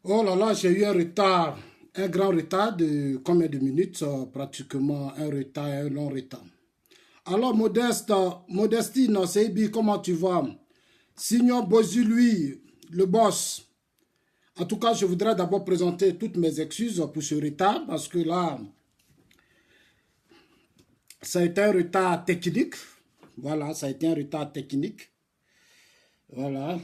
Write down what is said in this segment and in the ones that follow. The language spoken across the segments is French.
Oh là là, j'ai eu un retard, un grand retard de combien de minutes? Pratiquement un retard, un long retard. Alors, Modestine, Seibi, comment tu vas? Signor Bozu, lui, le boss. En tout cas, je voudrais d'abord présenter toutes mes excuses pour ce retard, parce que là, ça a été un retard technique. Voilà, ça a été un retard technique. Voilà.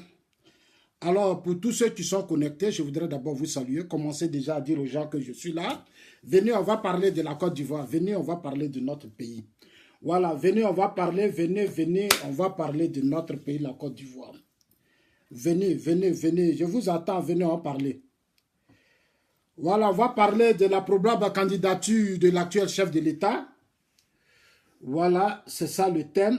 Alors, pour tous ceux qui sont connectés, je voudrais d'abord vous saluer. Commencez déjà à dire aux gens que je suis là. Venez, on va parler de la Côte d'Ivoire. Venez, on va parler de notre pays. Voilà, venez, on va parler, venez, on va parler de notre pays, la Côte d'Ivoire. Venez, je vous attends, venez en parler. Voilà, on va parler de la probable candidature de l'actuel chef de l'État. Voilà, c'est ça le thème.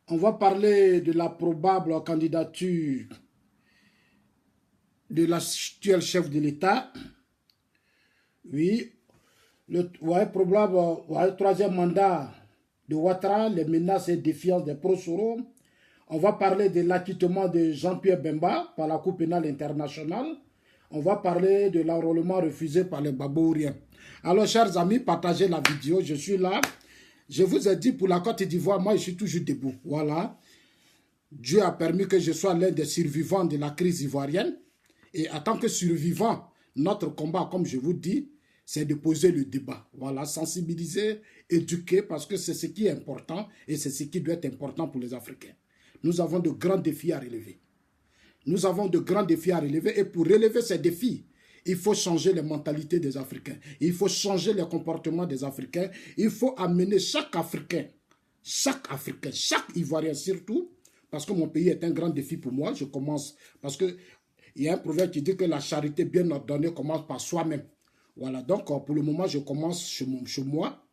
On va parler de la probable candidature de l'actuel chef de l'État. Oui, le troisième mandat de Ouattara, les menaces et défiances des pro-Soro. On va parler de l'acquittement de Jean-Pierre Bemba par la Cour pénale internationale. On va parler de l'enrôlement refusé par les Babouriens. Alors, chers amis, partagez la vidéo. Je suis là. Je vous ai dit, pour la Côte d'Ivoire, moi, je suis toujours debout. Voilà. Dieu a permis que je sois l'un des survivants de la crise ivoirienne. Et en tant que survivant, notre combat, comme je vous dis, c'est de poser le débat. Voilà, sensibiliser, éduquer, parce que c'est ce qui est important et c'est ce qui doit être important pour les Africains. Nous avons de grands défis à relever. Nous avons de grands défis à relever et pour relever ces défis, il faut changer les mentalités des Africains. Il faut changer les comportements des Africains. Il faut amener chaque Africain, chaque Ivoirien surtout, parce que mon pays est un grand défi pour moi. Je commence, parce qu'il y a un proverbe qui dit que la charité bien ordonnée commence par soi-même. Voilà, donc pour le moment, je commence chez moi.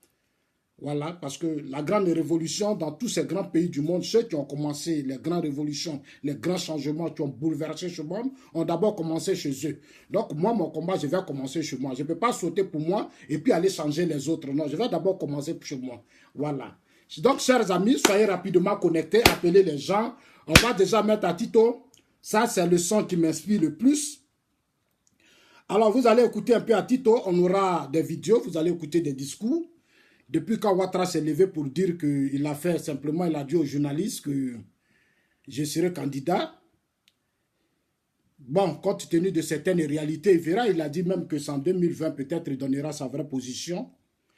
Voilà, parce que la grande révolution dans tous ces grands pays du monde, ceux qui ont commencé les grandes révolutions, les grands changements qui ont bouleversé ce monde, ont d'abord commencé chez eux. Donc moi, mon combat, je vais commencer chez moi. Je ne peux pas sauter pour moi et puis aller changer les autres. Non, je vais d'abord commencer chez moi. Voilà. Donc, chers amis, soyez rapidement connectés, appelez les gens. On va déjà mettre à Tito. Ça, c'est le son qui m'inspire le plus. Alors, vous allez écouter un peu à Tito. On aura des vidéos, vous allez écouter des discours. Depuis quand Ouattara s'est levé pour dire qu'il a fait simplement, il a dit aux journalistes que je serai candidat. Bon, compte tenu de certaines réalités, il verra, il a dit même que c'est en 2020, peut-être il donnera sa vraie position.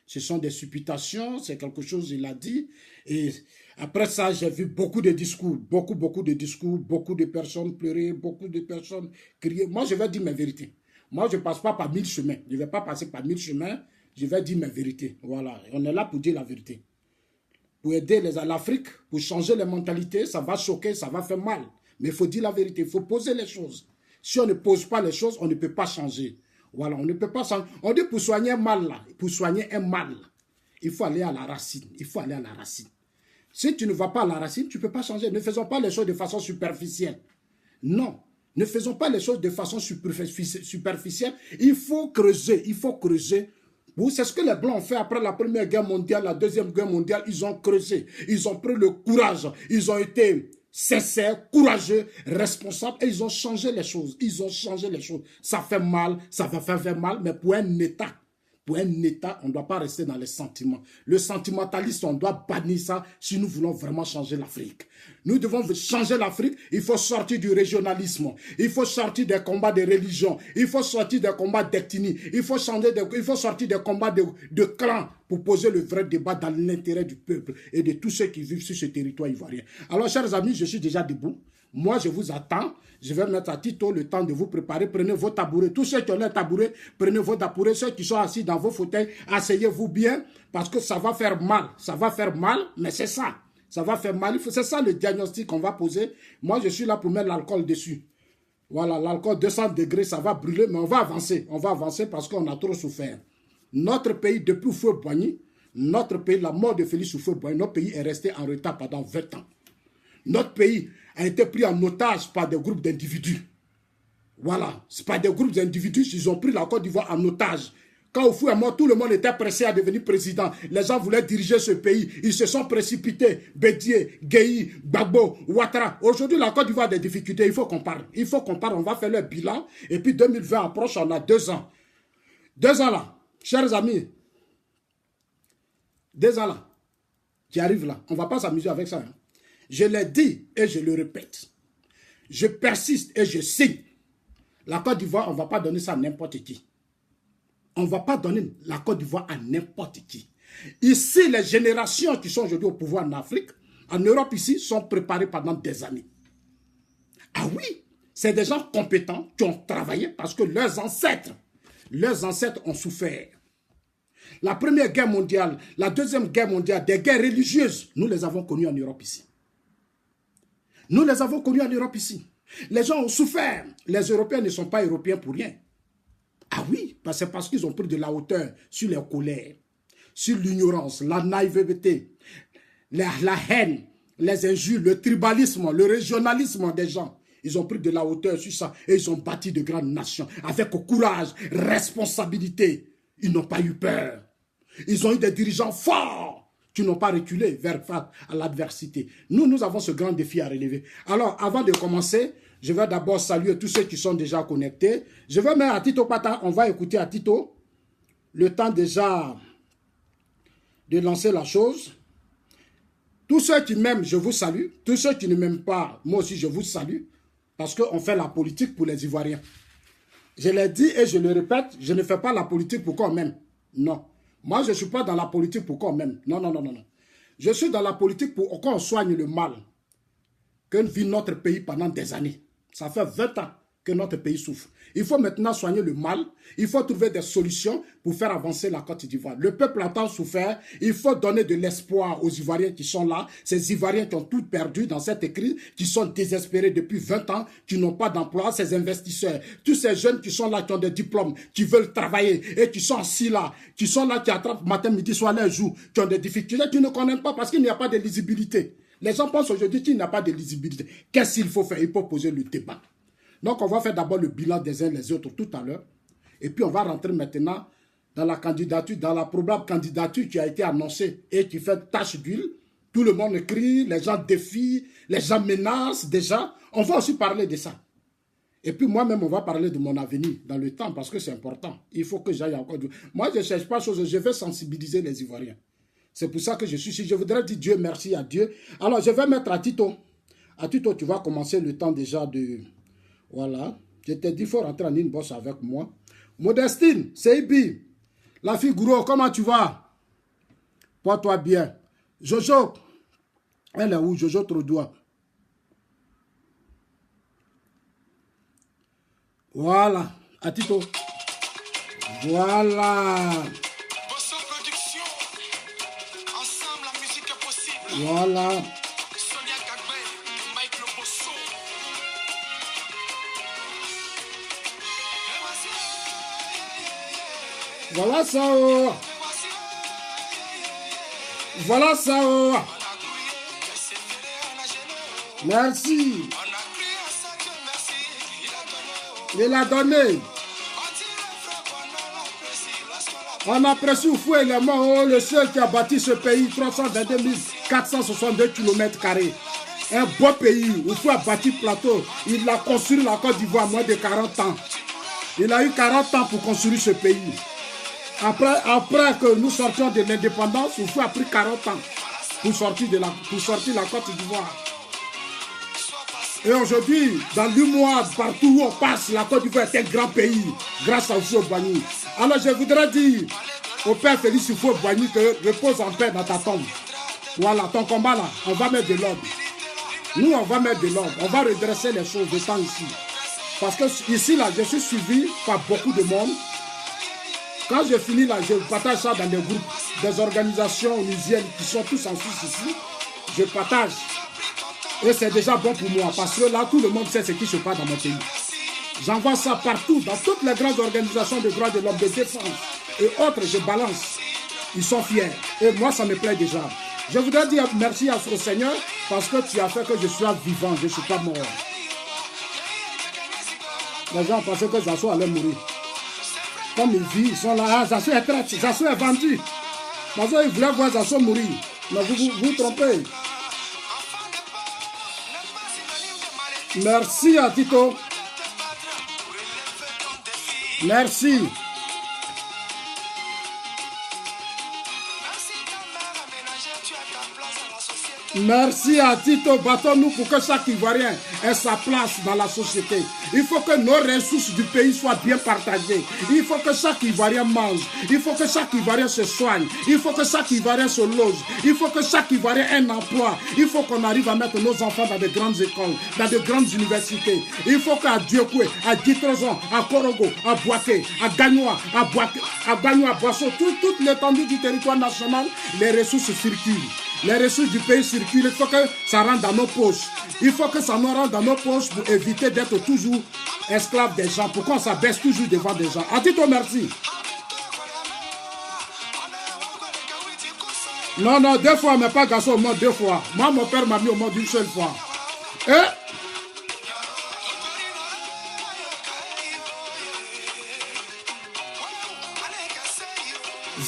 Ce sont des supputations, c'est quelque chose il a dit. Et après ça, j'ai vu beaucoup de discours, beaucoup de discours, beaucoup de personnes pleurer, beaucoup de personnes crier. Moi, je vais dire mes vérités. Moi, je ne passe pas par 1000 chemins. Je ne vais pas passer par 1000 chemins. Je vais dire mes vérités. Voilà, on est là pour dire la vérité. Pour aider l'Afrique, pour changer les mentalités, ça va choquer, ça va faire mal. Mais il faut dire la vérité, il faut poser les choses. Si on ne pose pas les choses, on ne peut pas changer. Voilà, on ne peut pas changer. On dit pour soigner un mal, là, pour soigner un mal, il faut aller à la racine. Il faut aller à la racine. Si tu ne vas pas à la racine, tu ne peux pas changer. Ne faisons pas les choses de façon superficielle. Non, ne faisons pas les choses de façon superficielle. Il faut creuser, il faut creuser. C'est ce que les Blancs ont fait après la Première Guerre mondiale, la Deuxième Guerre mondiale. Ils ont creusé, ils ont pris le courage, ils ont été sincères, courageux, responsables et ils ont changé les choses. Ils ont changé les choses. Ça fait mal, ça va faire mal, mais pour un État, on ne doit pas rester dans les sentiments. Le sentimentalisme, on doit bannir ça si nous voulons vraiment changer l'Afrique. Nous devons changer l'Afrique, il faut sortir du régionalisme, il faut sortir des combats de religion, il faut sortir des combats d'ethnie, il faut sortir des combats de clans pour poser le vrai débat dans l'intérêt du peuple et de tous ceux qui vivent sur ce territoire ivoirien. Alors, chers amis, je suis déjà debout. Moi, je vous attends. Je vais mettre à Tito le temps de vous préparer. Prenez vos tabourets. Tous ceux qui ont les tabourets, prenez vos tabourets. Ceux qui sont assis dans vos fauteuils, asseyez-vous bien parce que ça va faire mal. Ça va faire mal, mais c'est ça. Ça va faire mal. C'est ça le diagnostic qu'on va poser. Moi, je suis là pour mettre l'alcool dessus. Voilà, l'alcool 200 degrés, ça va brûler, mais on va avancer. On va avancer parce qu'on a trop souffert. Notre pays, depuis Houphouët-Boigny, notre pays, la mort de Félix Houphouët-Boigny, notre pays est resté en retard pendant 20 ans. Notre pays a été pris en otage par des groupes d'individus. Voilà, c'est pas des groupes d'individus, ils ont pris la Côte d'Ivoire en otage. Quand Oufou est mort, tout le monde était pressé à devenir président. Les gens voulaient diriger ce pays. Ils se sont précipités. Bédié, Guéhi, Gbagbo, Ouattara. Aujourd'hui, la Côte d'Ivoire a des difficultés. Il faut qu'on parle. Il faut qu'on parle. On va faire le bilan. Et puis 2020 approche, on a 2 ans. 2 ans là, chers amis. 2 ans là, qui arrivent là. On ne va pas s'amuser avec ça. Hein. Je l'ai dit et je le répète. Je persiste et je signe. La Côte d'Ivoire, on ne va pas donner ça à n'importe qui. On ne va pas donner la Côte d'Ivoire à n'importe qui. Ici, les générations qui sont aujourd'hui au pouvoir en Afrique, en Europe ici, sont préparées pendant des années. Ah oui, c'est des gens compétents qui ont travaillé parce que leurs ancêtres ont souffert. La Première Guerre mondiale, la Deuxième Guerre mondiale, des guerres religieuses, nous les avons connues en Europe ici. Nous les avons connues en Europe ici. Les gens ont souffert. Les Européens ne sont pas Européens pour rien. Ah oui, c'est parce qu'ils ont pris de la hauteur sur les colères, sur l'ignorance, la naïveté, la haine, les injures, le tribalisme, le régionalisme des gens. Ils ont pris de la hauteur sur ça et ils ont bâti de grandes nations avec courage, responsabilité. Ils n'ont pas eu peur. Ils ont eu des dirigeants forts qui n'ont pas reculé face à l'adversité. Nous avons ce grand défi à relever. Alors, avant de commencer, je vais d'abord saluer tous ceux qui sont déjà connectés. Je vais mettre à Tito Pata, on va écouter à Tito. Le temps déjà de lancer la chose. Tous ceux qui m'aiment, je vous salue. Tous ceux qui ne m'aiment pas, moi aussi je vous salue. Parce qu'on fait la politique pour les Ivoiriens. Je l'ai dit et je le répète, je ne fais pas la politique pour qu'on m'aime. Non. Moi, je ne suis pas dans la politique pour qu'on m'aime. Non, non, non, non, non. Je suis dans la politique pour qu'on soigne le mal que vit notre pays pendant des années. Ça fait 20 ans que notre pays souffre. Il faut maintenant soigner le mal. Il faut trouver des solutions pour faire avancer la Côte d'Ivoire. Le peuple a tant souffert. Il faut donner de l'espoir aux Ivoiriens qui sont là. Ces Ivoiriens qui ont tout perdu dans cette crise, qui sont désespérés depuis 20 ans, qui n'ont pas d'emploi, ces investisseurs, tous ces jeunes qui sont là, qui ont des diplômes, qui veulent travailler et qui sont assis là, qui attrapent matin, midi, soir, les jours, qui ont des difficultés, qui ne connaissent pas parce qu'il n'y a pas de lisibilité. Les gens pensent aujourd'hui qu'il n'y a pas de lisibilité. Qu'est-ce qu'il faut faire? Il faut poser le débat. Donc, on va faire d'abord le bilan des uns les autres tout à l'heure. Et puis, on va rentrer maintenant dans la candidature, dans la probable candidature qui a été annoncée et qui fait tache d'huile. Tout le monde crie, les gens défient, les gens menacent déjà. On va aussi parler de ça. Et puis, moi-même, on va parler de mon avenir dans le temps parce que c'est important. Il faut que j'aille encore. Moi, je ne cherche pas chose, je vais sensibiliser les Ivoiriens. C'est pour ça que je suis ici. Je voudrais dire Dieu merci à Dieu. Alors, je vais mettre à Tito. À Tito, tu vas commencer le temps déjà de... Voilà. Je t'ai dit, il faut rentrer en inbox avec moi. Modestine, Seibi, la fille Gouro, comment tu vas? Porte-toi bien. Jojo, elle est où? Jojo Trodoua. Voilà. À Tito. Voilà. Voilà. Voilà ça. Oh. Voilà ça. Oh. Merci. Il a donné. On apprécie Oufou et les morts, le seul qui a bâti ce pays, 322 462 km². Un beau pays. Oufou a bâti plateau. Il a construit la Côte d'Ivoire moins de 40 ans. Il a eu 40 ans pour construire ce pays. Après que nous sortions de l'indépendance, Oufou a pris 40 ans pour sortir la Côte d'Ivoire. Et aujourd'hui, dans l'UMOA, partout où on passe, la Côte d'Ivoire est un grand pays, grâce à Oufou Boigny. Alors je voudrais dire au père Félix Oufou Boigny que repose en paix dans ta tombe. Voilà, ton combat là, on va mettre de l'ordre. Nous, on va mettre de l'ordre. On va redresser les choses de temps ici. Parce que ici, là, je suis suivi par beaucoup de monde. Quand je finis là, je partage ça dans des groupes, des organisations onusiennes qui sont tous en Suisse ici. Je partage. Et c'est déjà bon pour moi parce que là, tout le monde sait ce qui se passe dans mon pays. J'envoie ça partout, dans toutes les grandes organisations de droits de l'homme, de défense et autres, je balance. Ils sont fiers. Et moi, ça me plaît déjà. Je voudrais dire merci au Seigneur parce que tu as fait que je sois vivant, je ne suis pas mort. Les gens pensaient que Zasso allait mourir. Comme ils vivent, ils sont là. Ah, Zasso est traite, Zasso est vendu. Zasso, ils voulaient voir Zasso mourir. Mais vous trompez. Merci à Tito. Merci. Merci à Tito, battons-nous pour que chaque Ivoirien ait sa place dans la société. Il faut que nos ressources du pays soient bien partagées. Il faut que chaque Ivoirien mange. Il faut que chaque Ivoirien se soigne. Il faut que chaque Ivoirien se loge. Il faut que chaque Ivoirien ait un emploi. Il faut qu'on arrive à mettre nos enfants dans de grandes écoles, dans de grandes universités. Il faut qu'à Diokwe, à Ditrozon, à Korogo, à Boaké, à Gagnoa, à Boisseau, toute l'étendue du territoire national, les ressources circulent. Les ressources du pays circulent, il faut que ça rentre dans nos poches. Il faut que ça nous rentre dans nos poches pour éviter d'être toujours esclaves des gens, pour qu'on s'abaisse toujours devant des gens. À Tito, merci. Non, non, 2 fois, mais pas garçon, au moins 2 fois. Moi, mon père m'a mis au moins d'une seule fois.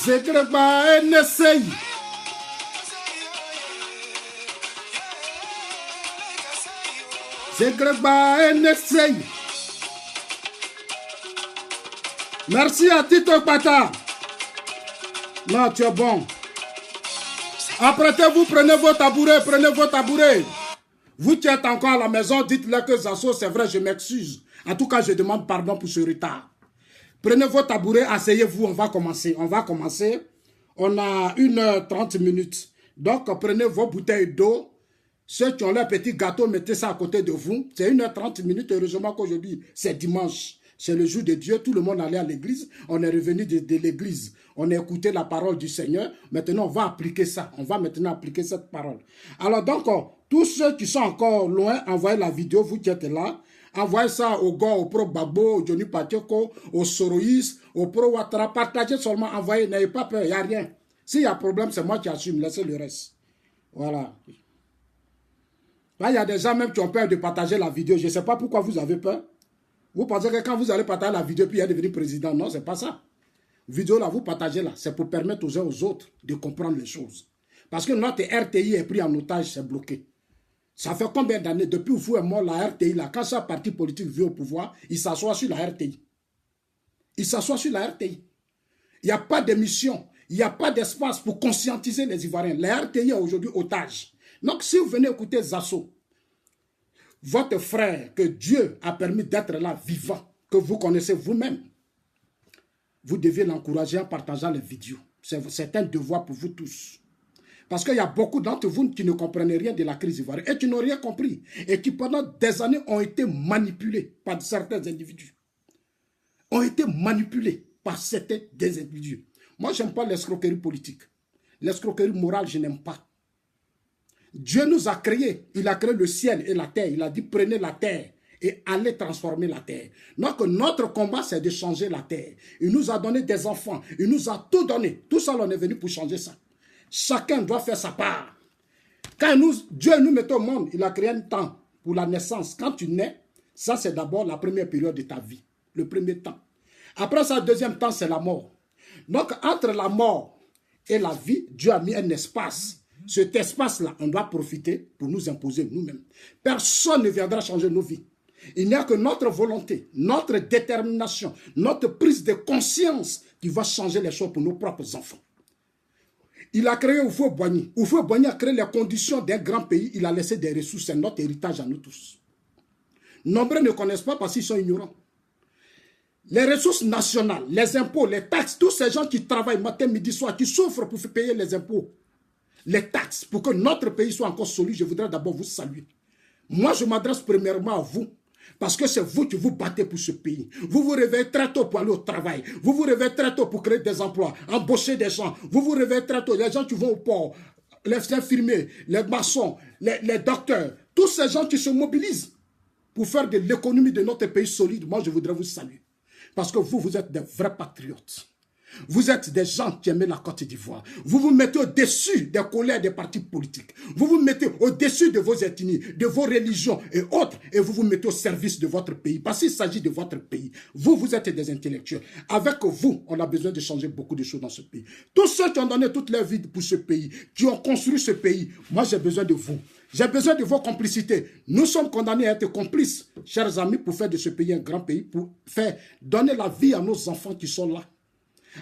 Zegreba NSI. Zegreba NSI. Merci à Tito Pata. Non, tu es bon. Apprêtez-vous, prenez vos tabourets, prenez vos tabourets. Vous qui êtes encore à la maison, dites-leur que Zasso, c'est vrai, je m'excuse. En tout cas, je demande pardon pour ce retard. Prenez vos tabourets, asseyez-vous, on va commencer. On va commencer. On a 1h30 minutes. Donc, prenez vos bouteilles d'eau. Ceux qui ont leur petit gâteau, mettez ça à côté de vous. C'est 1h30 minutes. Heureusement qu'aujourd'hui, c'est dimanche. C'est le jour de Dieu. Tout le monde allait à l'église. On est revenu de l'église. On a écouté la parole du Seigneur. Maintenant, on va appliquer ça. On va maintenant appliquer cette parole. Alors, donc, tous ceux qui sont encore loin, envoyez la vidéo, vous qui êtes là. Envoyez ça au gars, au pro Babo, au Johnny Patioko, au Soroïs, au pro Ouattara. Partagez seulement, envoyez. N'ayez pas peur, il n'y a rien. S'il y a problème, c'est moi qui assume. Laissez le reste. Voilà. Là, il y a des gens même qui ont peur de partager la vidéo. Je ne sais pas pourquoi vous avez peur. Vous pensez que quand vous allez partager la vidéo, puis il va devenir président. Non, ce n'est pas ça. Vidéo là, vous partagez là. C'est pour permettre aux uns aux autres de comprendre les choses. Parce que notre RTI est pris en otage, c'est bloqué. Ça fait combien d'années, depuis que vous êtes mort, la RTI, là, quand chaque parti politique vient au pouvoir, il s'assoit sur la RTI. Il s'assoit sur la RTI. Il n'y a pas d'émission, il n'y a pas d'espace pour conscientiser les Ivoiriens. La RTI est aujourd'hui otage. Donc, si vous venez écouter Zasso, votre frère, que Dieu a permis d'être là, vivant, que vous connaissez vous-même, vous devez l'encourager en partageant les vidéos. C'est un devoir pour vous tous. Parce qu'il y a beaucoup d'entre vous qui ne comprenez rien de la crise ivoirienne et qui n'ont rien compris. Et qui pendant des années ont été manipulés par certains individus. Ont été manipulés par certains des individus. Moi, je n'aime pas l'escroquerie politique. L'escroquerie morale, je n'aime pas. Dieu nous a créés. Il a créé le ciel et la terre. Il a dit prenez la terre et allez transformer la terre. Donc notre combat, c'est de changer la terre. Il nous a donné des enfants. Il nous a tout donné. Tout ça, on est venu pour changer ça. Chacun doit faire sa part. Quand Dieu nous met au monde, il a créé un temps pour la naissance. Quand tu nais, ça c'est d'abord la première période de ta vie. Le premier temps. Après ça, le deuxième temps, c'est la mort. Donc entre la mort et la vie, Dieu a mis un espace. Cet espace-là, on doit profiter pour nous imposer nous-mêmes. Personne ne viendra changer nos vies. Il n'y a que notre volonté, notre détermination, notre prise de conscience qui va changer les choses pour nos propres enfants. Il a créé Houphouët-Boigny. Houphouët-Boigny a créé les conditions d'un grand pays. Il a laissé des ressources. C'est notre héritage à nous tous. Nombreux ne connaissent pas parce qu'ils sont ignorants. Les ressources nationales, les impôts, les taxes, tous ces gens qui travaillent matin, midi, soir, qui souffrent pour payer les impôts, les taxes, pour que notre pays soit encore solide, je voudrais d'abord vous saluer. Moi, je m'adresse premièrement à vous, parce que c'est vous qui vous battez pour ce pays. Vous vous réveillez très tôt pour aller au travail. Vous vous réveillez très tôt pour créer des emplois, embaucher des gens. Vous vous réveillez très tôt, les gens qui vont au port, les infirmiers, les maçons, les docteurs, tous ces gens qui se mobilisent pour faire de l'économie de notre pays solide. Moi, je voudrais vous saluer. Parce que vous êtes des vrais patriotes. Vous êtes des gens qui aiment la Côte d'Ivoire. Vous vous mettez au-dessus des colères des partis politiques. Vous vous mettez au-dessus de vos ethnies, de vos religions et autres. Et vous vous mettez au service de votre pays. Parce qu'il s'agit de votre pays. Vous, vous êtes des intellectuels. Avec vous, on a besoin de changer beaucoup de choses dans ce pays. Tous ceux qui ont donné toute leur vie pour ce pays, qui ont construit ce pays, moi j'ai besoin de vous. J'ai besoin de vos complicités. Nous sommes condamnés à être complices, chers amis, pour faire de ce pays un grand pays, pour faire donner la vie à nos enfants qui sont là.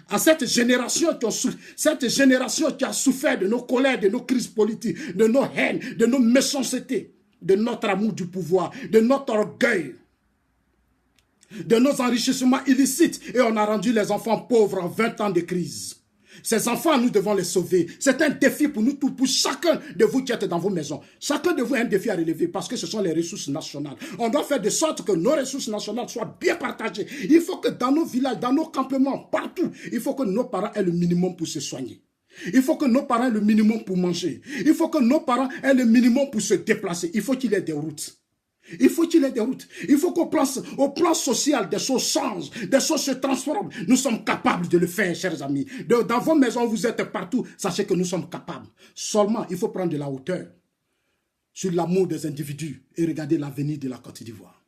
À cette génération qui a souffert de nos colères, de nos crises politiques, de nos haines, de nos méchancetés, de notre amour du pouvoir, de notre orgueil, de nos enrichissements illicites. Et on a rendu les enfants pauvres en 20 ans de crise. Ces enfants, nous devons les sauver. C'est un défi pour nous tous, pour chacun de vous qui êtes dans vos maisons. Chacun de vous a un défi à relever parce que ce sont les ressources nationales. On doit faire de sorte que nos ressources nationales soient bien partagées. Il faut que dans nos villages, dans nos campements, partout, il faut que nos parents aient le minimum pour se soigner. Il faut que nos parents aient le minimum pour manger. Il faut que nos parents aient le minimum pour se déplacer. Il faut qu'il y ait des routes. Il faut qu'il y ait des routes. Il faut qu'au plan social, des choses changent, des choses se transforment. Nous sommes capables de le faire, chers amis. Dans vos maisons, vous êtes partout. Sachez que nous sommes capables. Seulement, il faut prendre de la hauteur sur l'amour des individus et regarder l'avenir de la Côte d'Ivoire.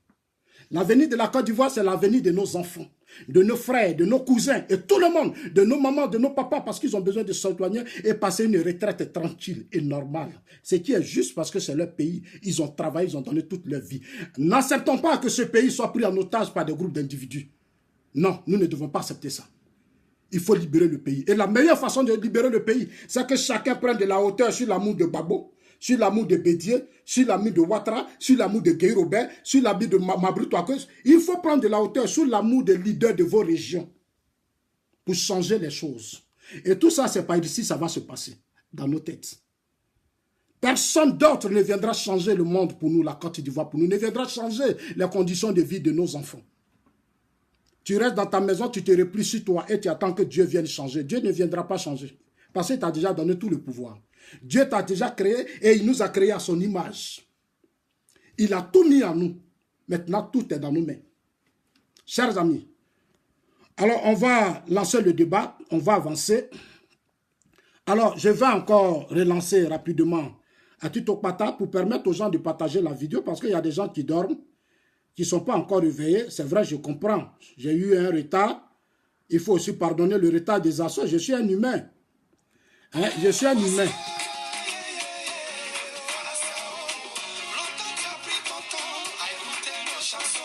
L'avenir de la Côte d'Ivoire, c'est l'avenir de nos enfants, de nos frères, de nos cousins et tout le monde, de nos mamans, de nos papas, parce qu'ils ont besoin de s'éloigner et passer une retraite tranquille et normale. Ce qui est juste parce que c'est leur pays. Ils ont travaillé, ils ont donné toute leur vie. N'acceptons pas que ce pays soit pris en otage par des groupes d'individus. Non, nous ne devons pas accepter ça. Il faut libérer le pays. Et la meilleure façon de libérer le pays, c'est que chacun prenne de la hauteur sur l'amour de Gbagbo, sur l'amour de Bédié, sur l'amour de Ouattara, sur l'amour de Guy Robert, sur l'amour de Mabry Touakeus. Il faut prendre de la hauteur sur l'amour des leaders de vos régions pour changer les choses. Et tout ça, c'est pas ici, ça va se passer dans nos têtes. Personne d'autre ne viendra changer le monde pour nous, la Côte d'Ivoire pour nous, ne viendra changer les conditions de vie de nos enfants. Tu restes dans ta maison, tu te replies sur toi et tu attends que Dieu vienne changer. Dieu ne viendra pas changer parce qu'il t'a déjà donné tout le pouvoir. Dieu t'a déjà créé et il nous a créé à son image. Il a tout mis en nous. Maintenant, tout est dans nos mains. Chers amis, alors on va lancer le débat, on va avancer. Alors, je vais encore relancer rapidement à Tito Pata pour permettre aux gens de partager la vidéo parce qu'il y a des gens qui dorment, qui ne sont pas encore réveillés. C'est vrai, je comprends. J'ai eu un retard. Il faut aussi pardonner le retard des assauts. Je suis un humain. Hein? Je suis un humain.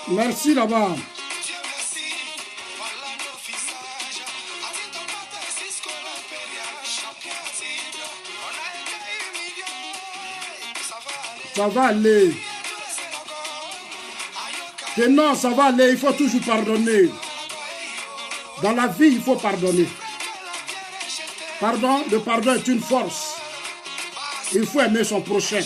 Merci là-bas. Ça va aller. Que non, ça va aller. Il faut toujours pardonner. Dans la vie, il faut pardonner. Pardon, le pardon est une force. Il faut aimer son prochain.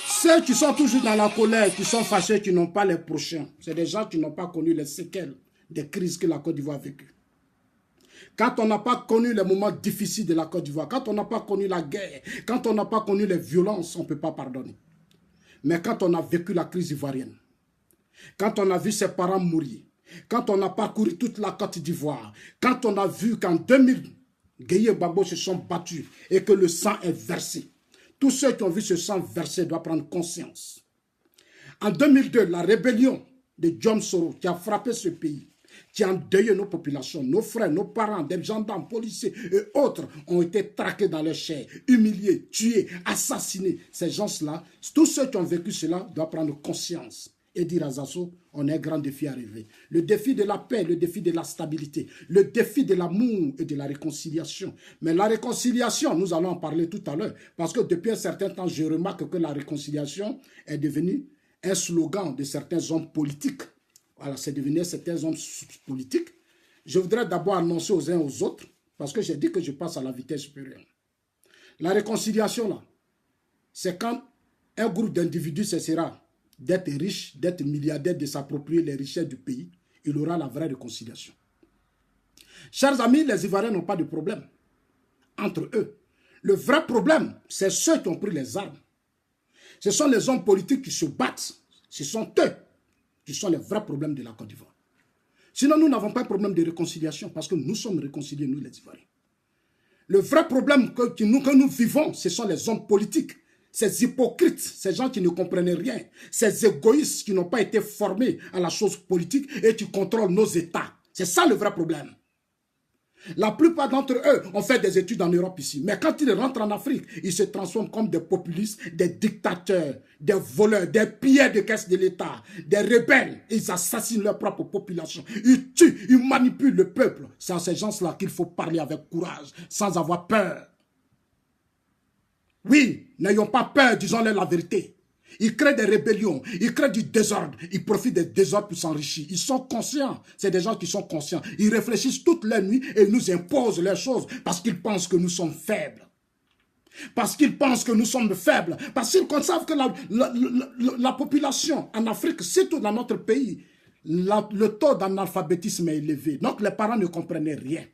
Ceux qui sont toujours dans la colère, qui sont fâchés, qui n'ont pas les prochains, c'est des gens qui n'ont pas connu les séquelles des crises que la Côte d'Ivoire a vécues. Quand on n'a pas connu les moments difficiles de la Côte d'Ivoire, quand on n'a pas connu la guerre, quand on n'a pas connu les violences, on ne peut pas pardonner. Mais quand on a vécu la crise ivoirienne, quand on a vu ses parents mourir, quand on a parcouru toute la Côte d'Ivoire, quand on a vu qu'en 2000, Gueye et Gbagbo se sont battus et que le sang est versé, tous ceux qui ont vu ce sang versé doivent prendre conscience. En 2002, la rébellion de John Soro qui a frappé ce pays, qui a endeuillé nos populations, nos frères, nos parents, des gendarmes, policiers et autres ont été traqués dans leur chair, humiliés, tués, assassinés. Ces gens-là, tous ceux qui ont vécu cela doivent prendre conscience et dire à Zasso, on a un grand défi à relever. Le défi de la paix, le défi de la stabilité, le défi de l'amour et de la réconciliation. Mais la réconciliation, nous allons en parler tout à l'heure, parce que depuis un certain temps, je remarque que la réconciliation est devenue un slogan de certains hommes politiques. Voilà, c'est devenu certains hommes politiques. Je voudrais d'abord annoncer aux uns aux autres, parce que j'ai dit que je passe à la vitesse supérieure. La réconciliation, là, c'est quand un groupe d'individus cessera d'être riche, d'être milliardaire, de s'approprier les richesses du pays, il aura la vraie réconciliation. Chers amis, les Ivoiriens n'ont pas de problème entre eux. Le vrai problème, c'est ceux qui ont pris les armes. Ce sont les hommes politiques qui se battent. Ce sont eux qui sont les vrais problèmes de la Côte d'Ivoire. Sinon, nous n'avons pas de problème de réconciliation parce que nous sommes réconciliés, nous les Ivoiriens. Le vrai problème que nous vivons, ce sont les hommes politiques, ces hypocrites, ces gens qui ne comprennent rien, ces égoïstes qui n'ont pas été formés à la chose politique et qui contrôlent nos États. C'est ça le vrai problème. La plupart d'entre eux ont fait des études en Europe ici. Mais quand ils rentrent en Afrique, ils se transforment comme des populistes, des dictateurs, des voleurs, des pilleurs de caisse de l'État, des rebelles. Ils assassinent leur propre population. Ils tuent, ils manipulent le peuple. C'est à ces gens-là qu'il faut parler avec courage, sans avoir peur. Oui, n'ayons pas peur, disons-leur la vérité. Ils créent des rébellions, ils créent du désordre, ils profitent des désordres pour s'enrichir. Ils sont conscients, c'est des gens qui sont conscients. Ils réfléchissent toute la nuit et ils nous imposent leurs choses parce qu'ils pensent que nous sommes faibles. Parce qu'ils pensent que nous sommes faibles. Parce qu'ils savent que la population en Afrique, surtout dans notre pays, le taux d'analphabétisme est élevé. Donc les parents ne comprennent rien.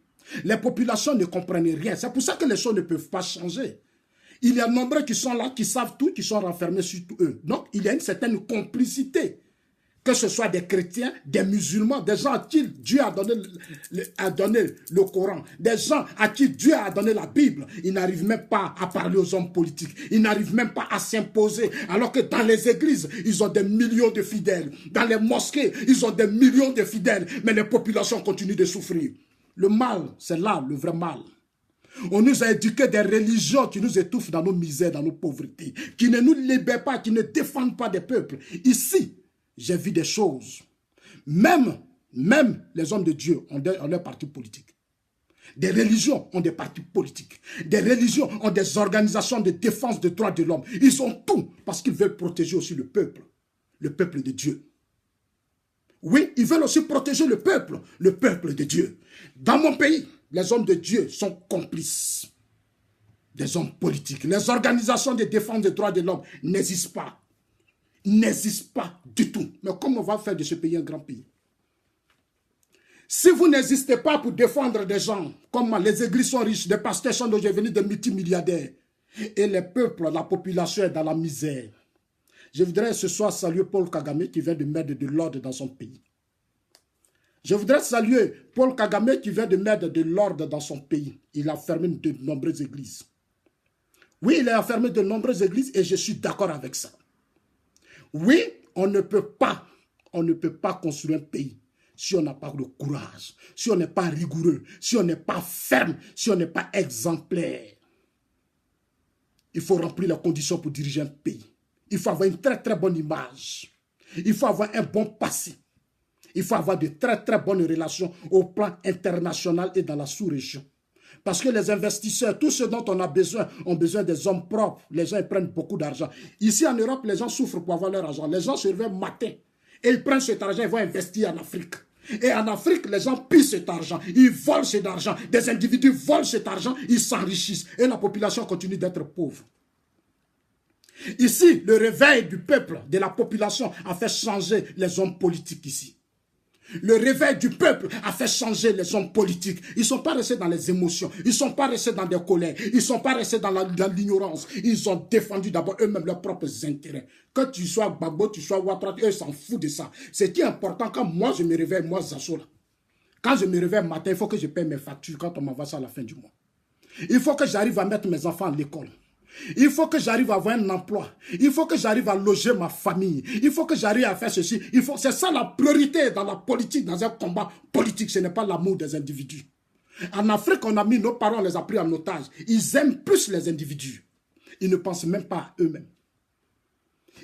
Les populations ne comprennent rien. C'est pour ça que les choses ne peuvent pas changer. Il y a nombreux qui sont là, qui savent tout, qui sont renfermés sur eux. Donc, il y a une certaine complicité. Que ce soit des chrétiens, des musulmans, des gens à qui Dieu a donné le Coran, des gens à qui Dieu a donné la Bible. Ils n'arrivent même pas à parler aux hommes politiques. Ils n'arrivent même pas à s'imposer. Alors que dans les églises, ils ont des millions de fidèles. Dans les mosquées, ils ont des millions de fidèles. Mais les populations continuent de souffrir. Le mal, c'est là le vrai mal. On nous a éduqué des religions qui nous étouffent dans nos misères, dans nos pauvretés, qui ne nous libèrent pas, qui ne défendent pas des peuples. Ici, j'ai vu des choses. Même les hommes de Dieu ont leur parti politique. Des religions ont des partis politiques. Des religions ont des organisations de défense des droits de l'homme. Ils ont tout parce qu'ils veulent protéger aussi le peuple de Dieu. Oui, ils veulent aussi protéger le peuple de Dieu. Dans mon pays, les hommes de Dieu sont complices des hommes politiques. Les organisations de défense des droits de l'homme n'existent pas. N'existent pas du tout. Mais comment on va faire de ce pays un grand pays? Si vous n'existez pas pour défendre des gens, comme les églises sont riches, des pasteurs sont devenus des multimilliardaires, et les peuples, la population est dans la misère. Je voudrais ce soir saluer Paul Kagame qui vient de mettre de l'ordre dans son pays. Je voudrais saluer Paul Kagame qui vient de mettre de l'ordre dans son pays. Il a fermé de nombreuses églises. Oui, il a fermé de nombreuses églises et je suis d'accord avec ça. Oui, on ne peut pas construire un pays si on n'a pas de courage, si on n'est pas rigoureux, si on n'est pas ferme, si on n'est pas exemplaire. Il faut remplir les conditions pour diriger un pays. Il faut avoir une très très bonne image. Il faut avoir un bon passé. Il faut avoir de très très bonnes relations au plan international et dans la sous-région. Parce que les investisseurs, tout ce dont on a besoin, ont besoin des hommes propres. Les gens ils prennent beaucoup d'argent. Ici en Europe, les gens souffrent pour avoir leur argent. Les gens se réveillent matin et ils prennent cet argent et vont investir en Afrique. Et en Afrique, les gens pillent cet argent. Ils volent cet argent. Des individus volent cet argent, ils s'enrichissent. Et la population continue d'être pauvre. Ici, le réveil du peuple, de la population, a fait changer les hommes politiques ici. Le réveil du peuple a fait changer les hommes politiques. Ils ne sont pas restés dans les émotions. Ils ne sont pas restés dans des colères. Ils ne sont pas restés dans l'ignorance. Ils ont défendu d'abord eux-mêmes leurs propres intérêts. Que tu sois Gbagbo, tu sois Ouattara, eux s'en foutent de ça. Ce qui est important, quand moi je me réveille, moi Zassola. Quand je me réveille le matin, il faut que je paye mes factures quand on m'envoie ça à la fin du mois. Il faut que j'arrive à mettre mes enfants à l'école. Il faut que j'arrive à avoir un emploi. Il faut que j'arrive à loger ma famille. Il faut que j'arrive à faire ceci. C'est ça la priorité dans la politique, dans un combat politique. Ce n'est pas l'amour des individus. En Afrique, on a mis nos parents, on les a pris en otage. Ils aiment plus les individus. Ils ne pensent même pas à eux-mêmes.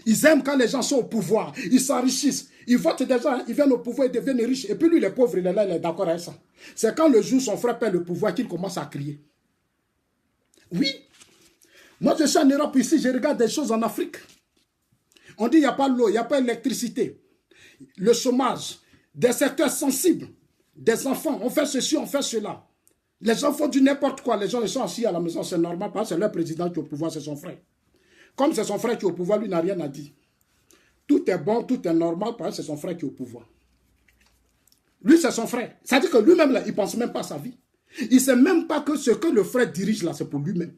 Ils aiment quand les gens sont au pouvoir. Ils s'enrichissent. Ils votent des gens, ils viennent au pouvoir, ils deviennent riches. Et puis lui, les pauvres, il est là, il est d'accord avec ça. C'est quand le jour son frère perd le pouvoir qu'il commence à crier. Oui. Moi, je suis en Europe ici, je regarde des choses en Afrique. On dit qu'il n'y a pas l'eau, il n'y a pas l'électricité. Le chômage, des secteurs sensibles, des enfants, on fait ceci, on fait cela. Les gens font du n'importe quoi, les gens ils sont assis à la maison, c'est normal, parce que c'est leur président qui est au pouvoir, c'est son frère. Comme c'est son frère qui est au pouvoir, lui n'a rien à dire. Tout est bon, tout est normal, parce que c'est son frère qui est au pouvoir. Lui, c'est son frère. Ça veut dire que lui-même, là, il ne pense même pas à sa vie. Il ne sait même pas que ce que le frère dirige là, c'est pour lui-même.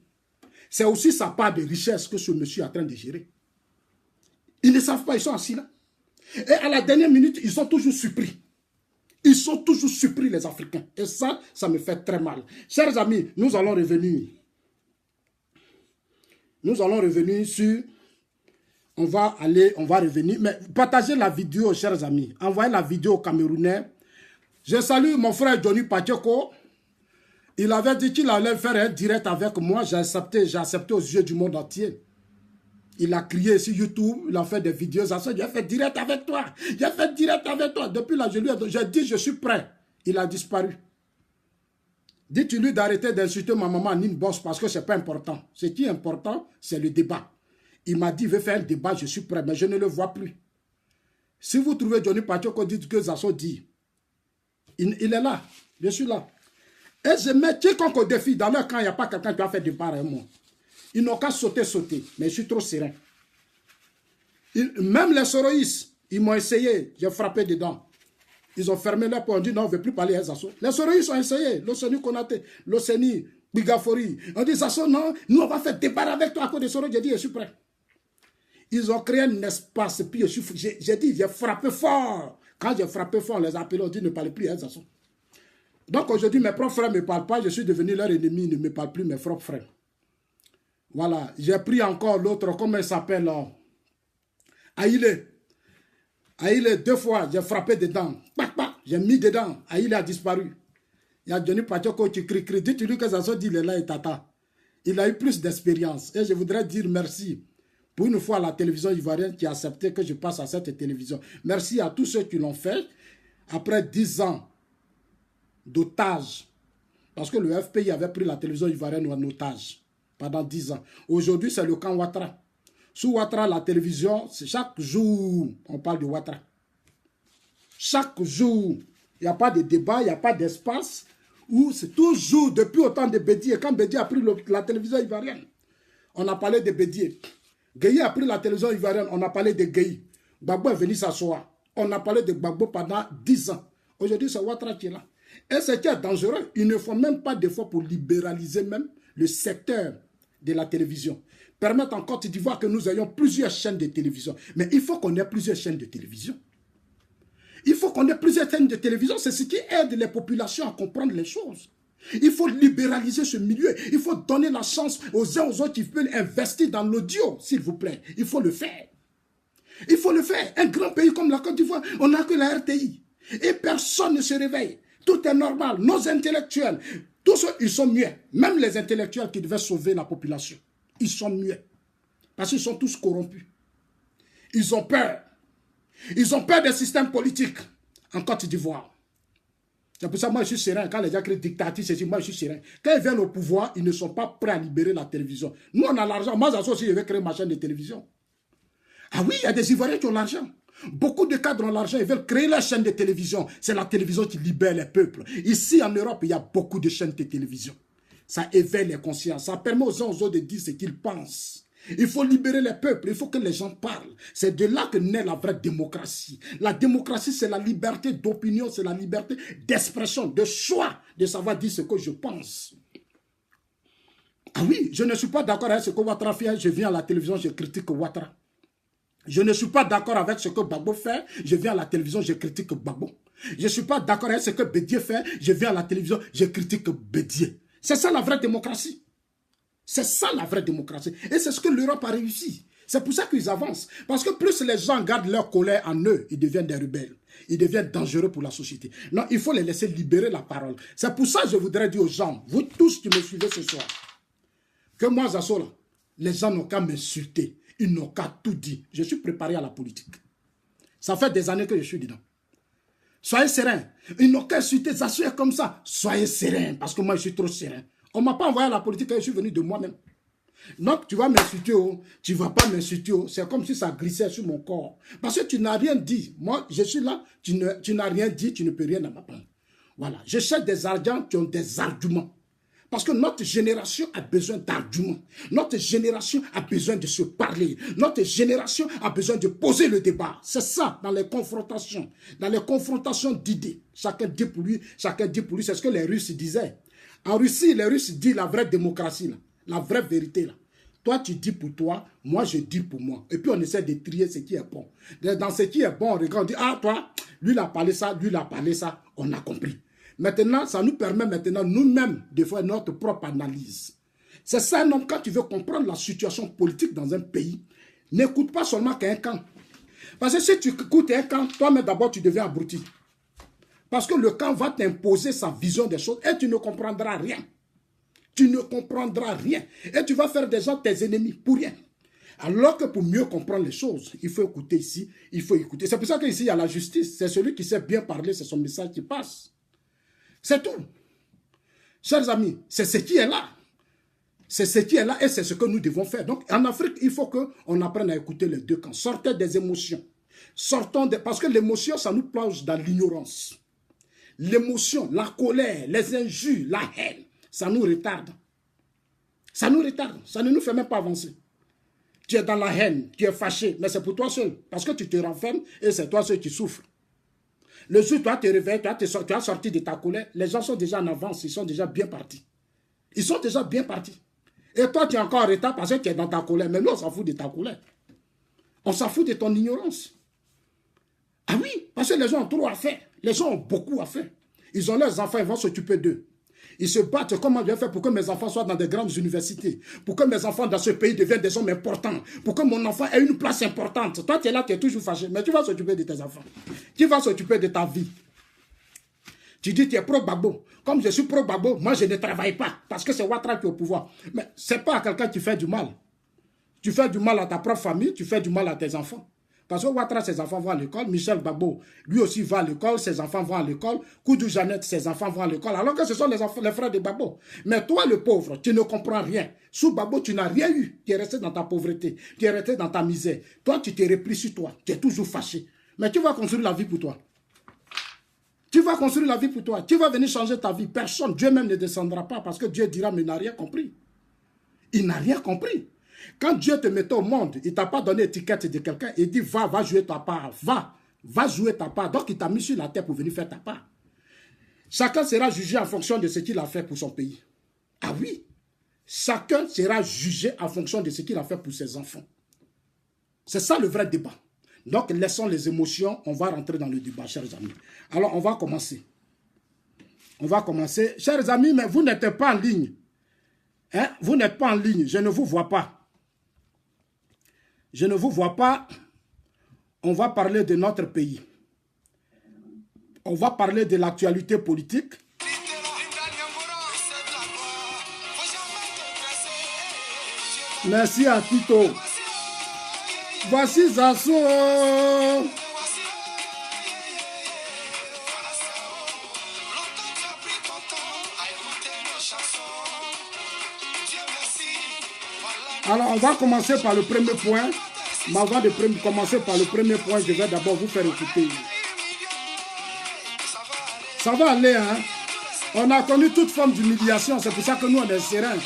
C'est aussi sa part de richesse que ce monsieur est en train de gérer. Ils ne savent pas, ils sont assis là. Et à la dernière minute, ils sont toujours surpris. Ils sont toujours surpris, les Africains. Et ça, ça me fait très mal. Chers amis, nous allons revenir. Nous allons revenir sur... On va revenir. Mais partagez la vidéo, chers amis. Envoyez la vidéo aux Camerounais. Je salue mon frère Johnny Pacheco. Il avait dit qu'il allait faire un direct avec moi. J'ai accepté aux yeux du monde entier. Il a crié sur YouTube, il a fait des vidéos. J'ai fait direct avec toi. J'ai fait direct avec toi. Depuis là, j'ai dit, je suis prêt. Il a disparu. Dites-lui d'arrêter d'insulter ma maman Nine Boss parce que ce n'est pas important. Ce qui est important, c'est le débat. Il m'a dit, il veut faire un débat, je suis prêt, mais je ne le vois plus. Si vous trouvez Johnny Pacheco, dites que Zasso dit. Il est là, je suis là. Et je mets quiconque au défi. Dans leur camp, il n'y a pas quelqu'un qui a fait débat avec moi. Ils n'ont qu'à sauter. Mais je suis trop serein. Même les soroïstes, ils m'ont essayé. J'ai frappé dedans. Ils ont fermé leur porte. On dit non, on ne veut plus parler à Zasso. Les soroïstes ont essayé. L'Océanie Konaté, l'Océanie Bigafori. On dit Zasso, non, nous on va faire débat avec toi à cause des soroïstes. J'ai dit, je suis prêt. Ils ont créé un espace. Puis j'ai dit, j'ai frappé fort. Quand j'ai frappé fort, on les a appelés. On dit ne parlez plus à Zasso. Donc aujourd'hui, mes propres frères ne me parlent pas. Je suis devenu leur ennemi. Ils ne me parlent plus, mes propres frères. Voilà. J'ai pris encore l'autre. Comment il s'appelle? Aïlé. Aïlé, 2 fois, j'ai frappé dedans. J'ai mis dedans. Aïlé a disparu. Il y a Johnny Pacheco qui crie. Dites-lui que Zasso dit il est là et tata. Il a eu plus d'expérience. Et je voudrais dire merci. Pour une fois, la télévision ivoirienne qui a accepté que je passe à cette télévision. Merci à tous ceux qui l'ont fait. Après 10 ans d'otage. Parce que le FPI avait pris la télévision ivoirienne en otage pendant 10 ans. Aujourd'hui, c'est le camp Ouattara. Sous Ouattara, la télévision, c'est chaque jour, on parle de Ouattara. Chaque jour, il n'y a pas de débat, il n'y a pas d'espace. Où c'est toujours, depuis autant de Bédié, quand Bédié a pris la télévision ivoirienne, on a parlé de Bédié. Gueye a pris la télévision ivoirienne, on a parlé de Gueye. Gbagbo est venu s'asseoir. On a parlé de Gbagbo pendant 10 ans. Aujourd'hui, c'est Ouattara qui est là. Et ce qui est dangereux, ils ne font même pas d'efforts pour libéraliser même le secteur de la télévision. Permettre en Côte d'Ivoire que nous ayons plusieurs chaînes de télévision. Mais il faut qu'on ait plusieurs chaînes de télévision. Il faut qu'on ait plusieurs chaînes de télévision. C'est ce qui aide les populations à comprendre les choses. Il faut libéraliser ce milieu. Il faut donner la chance aux uns aux autres qui veulent investir dans l'audio, s'il vous plaît. Il faut le faire. Il faut le faire. Un grand pays comme la Côte d'Ivoire, on n'a que la RTI. Et personne ne se réveille. Tout est normal. Nos intellectuels, tous ceux, ils sont muets. Même les intellectuels qui devaient sauver la population, ils sont muets. Parce qu'ils sont tous corrompus. Ils ont peur. Ils ont peur des systèmes politiques en Côte d'Ivoire. C'est pour ça que moi je suis serein. Quand les gens crient dictature, moi je suis serein. Quand ils viennent au pouvoir, ils ne sont pas prêts à libérer la télévision. Nous on a l'argent. Moi aussi je vais créer ma chaîne de télévision. Ah oui, il y a des Ivoiriens qui ont l'argent. Beaucoup de cadres ont l'argent, ils veulent créer leur chaîne de télévision. C'est la télévision qui libère les peuples. Ici en Europe, il y a beaucoup de chaînes de télévision. Ça éveille les consciences. Ça permet aux uns aux autres de dire ce qu'ils pensent. Il faut libérer les peuples, il faut que les gens parlent. C'est de là que naît la vraie démocratie. La démocratie, c'est la liberté d'opinion, c'est la liberté d'expression, de choix, de savoir dire ce que je pense. Ah oui, je ne suis pas d'accord avec ce que Ouattara fait. Je viens à la télévision, je critique Ouattara. Je ne suis pas d'accord avec ce que Gbagbo fait. Je viens à la télévision, je critique Gbagbo. Je ne suis pas d'accord avec ce que Bédié fait. Je viens à la télévision, je critique Bédié. C'est ça la vraie démocratie. C'est ça la vraie démocratie. Et c'est ce que l'Europe a réussi. C'est pour ça qu'ils avancent. Parce que plus les gens gardent leur colère en eux, ils deviennent des rebelles. Ils deviennent dangereux pour la société. Non, il faut les laisser libérer la parole. C'est pour ça que je voudrais dire aux gens, vous tous qui me suivez ce soir, que moi, Zasso, là, les gens n'ont qu'à m'insulter. Ils n'ont qu'à tout dire. Je suis préparé à la politique. Ça fait des années que je suis dedans. Soyez serein. Ils n'ont qu'à insulter Zasso comme ça. Soyez serein, parce que moi, je suis trop serein. On ne m'a pas envoyé à la politique quand je suis venu de moi-même. Donc, tu vas m'insulter, tu ne vas pas m'insulter. C'est comme si ça glissait sur mon corps. Parce que tu n'as rien dit. Moi, je suis là, tu n'as rien dit, tu ne peux rien m'apprendre. Voilà. Je cherche des argents qui ont des arguments. Parce que notre génération a besoin d'arguments. Notre génération a besoin de se parler. Notre génération a besoin de poser le débat. C'est ça, dans les confrontations. Dans les confrontations d'idées. Chacun dit pour lui, chacun dit pour lui. C'est ce que les Russes disaient. En Russie, les Russes disent la vraie démocratie, là, la vraie vérité. Là. Toi, tu dis pour toi, moi, je dis pour moi. Et puis, on essaie de trier ce qui est bon. Dans ce qui est bon, on regarde, on dit, ah, toi, lui il a parlé ça, lui il a parlé ça, on a compris. Maintenant, ça nous permet maintenant nous-mêmes de faire notre propre analyse. C'est ça un homme, quand tu veux comprendre la situation politique dans un pays, n'écoute pas seulement qu'un camp. Parce que si tu écoutes un camp, toi-même d'abord tu deviens abruti. Parce que le camp va t'imposer sa vision des choses et tu ne comprendras rien. Tu ne comprendras rien. Et tu vas faire des gens tes ennemis pour rien. Alors que pour mieux comprendre les choses, il faut écouter ici, il faut écouter. C'est pour ça qu'ici il y a la justice. C'est celui qui sait bien parler, c'est son message qui passe. C'est tout. Chers amis, c'est ce qui est là. C'est ce qui est là et c'est ce que nous devons faire. Donc en Afrique, il faut qu'on apprenne à écouter les deux camps. Sortez des émotions. Parce que l'émotion, ça nous plonge dans l'ignorance. L'émotion, la colère, les injures, la haine, ça nous retarde. Ça nous retarde. Ça ne nous fait même pas avancer. Tu es dans la haine, tu es fâché, mais c'est pour toi seul. Parce que tu te renfermes et c'est toi seul qui souffres. Le jour où tu te réveilles, tu as sorti de ta colère, les gens sont déjà en avance, ils sont déjà bien partis. Ils sont déjà bien partis. Et toi, tu es encore en retard parce que tu es dans ta colère. Mais nous, on s'en fout de ta colère. On s'en fout de ton ignorance. Ah oui, parce que les gens ont trop à faire. Les gens ont beaucoup à faire. Ils ont leurs enfants, ils vont s'occuper d'eux. Ils se battent comment je vais faire pour que mes enfants soient dans des grandes universités, pour que mes enfants dans ce pays deviennent des hommes importants, pour que mon enfant ait une place importante. Toi, tu es là, tu es toujours fâché, mais tu vas s'occuper de tes enfants. Tu vas s'occuper de ta vie. Tu dis, tu es pro-Gbagbo. Comme je suis pro-Gbagbo, moi, je ne travaille pas, parce que c'est Ouattara qui est au pouvoir. Mais ce n'est pas à quelqu'un qui fait du mal. Tu fais du mal à ta propre famille, tu fais du mal à tes enfants. Parce que Ouattara, ses enfants vont à l'école. Michel Gbagbo, lui aussi va à l'école. Ses enfants vont à l'école. Koudou Jeannette, ses enfants vont à l'école. Alors que ce sont les frères de Gbagbo. Mais toi, le pauvre, tu ne comprends rien. Sous Gbagbo, tu n'as rien eu. Tu es resté dans ta pauvreté. Tu es resté dans ta misère. Toi, tu te replies sur toi. Tu es toujours fâché. Mais tu vas construire la vie pour toi. Tu vas construire la vie pour toi. Tu vas venir changer ta vie. Personne, Dieu même ne descendra pas parce que Dieu dira, mais il n'a rien compris. Il n'a rien compris. Quand Dieu te mettait au monde, il ne t'a pas donné l'étiquette de quelqu'un. Il dit, va jouer ta part. Va jouer ta part. Donc, il t'a mis sur la terre pour venir faire ta part. Chacun sera jugé en fonction de ce qu'il a fait pour son pays. Ah oui. Chacun sera jugé en fonction de ce qu'il a fait pour ses enfants. C'est ça le vrai débat. Donc, laissons les émotions. On va rentrer dans le débat, chers amis. Alors, on va commencer. On va commencer. Chers amis, mais vous n'êtes pas en ligne. Hein? Vous n'êtes pas en ligne. Je ne vous vois pas. Je ne vous vois pas. On va parler de notre pays. On va parler de l'actualité politique. Merci à Tito. Voici Zasso. Alors, on va commencer par le premier point. Mais avant de commencer par le premier point, je vais d'abord vous faire écouter. Ça va aller, hein? On a connu toute forme d'humiliation, c'est pour ça que nous, on est sereins.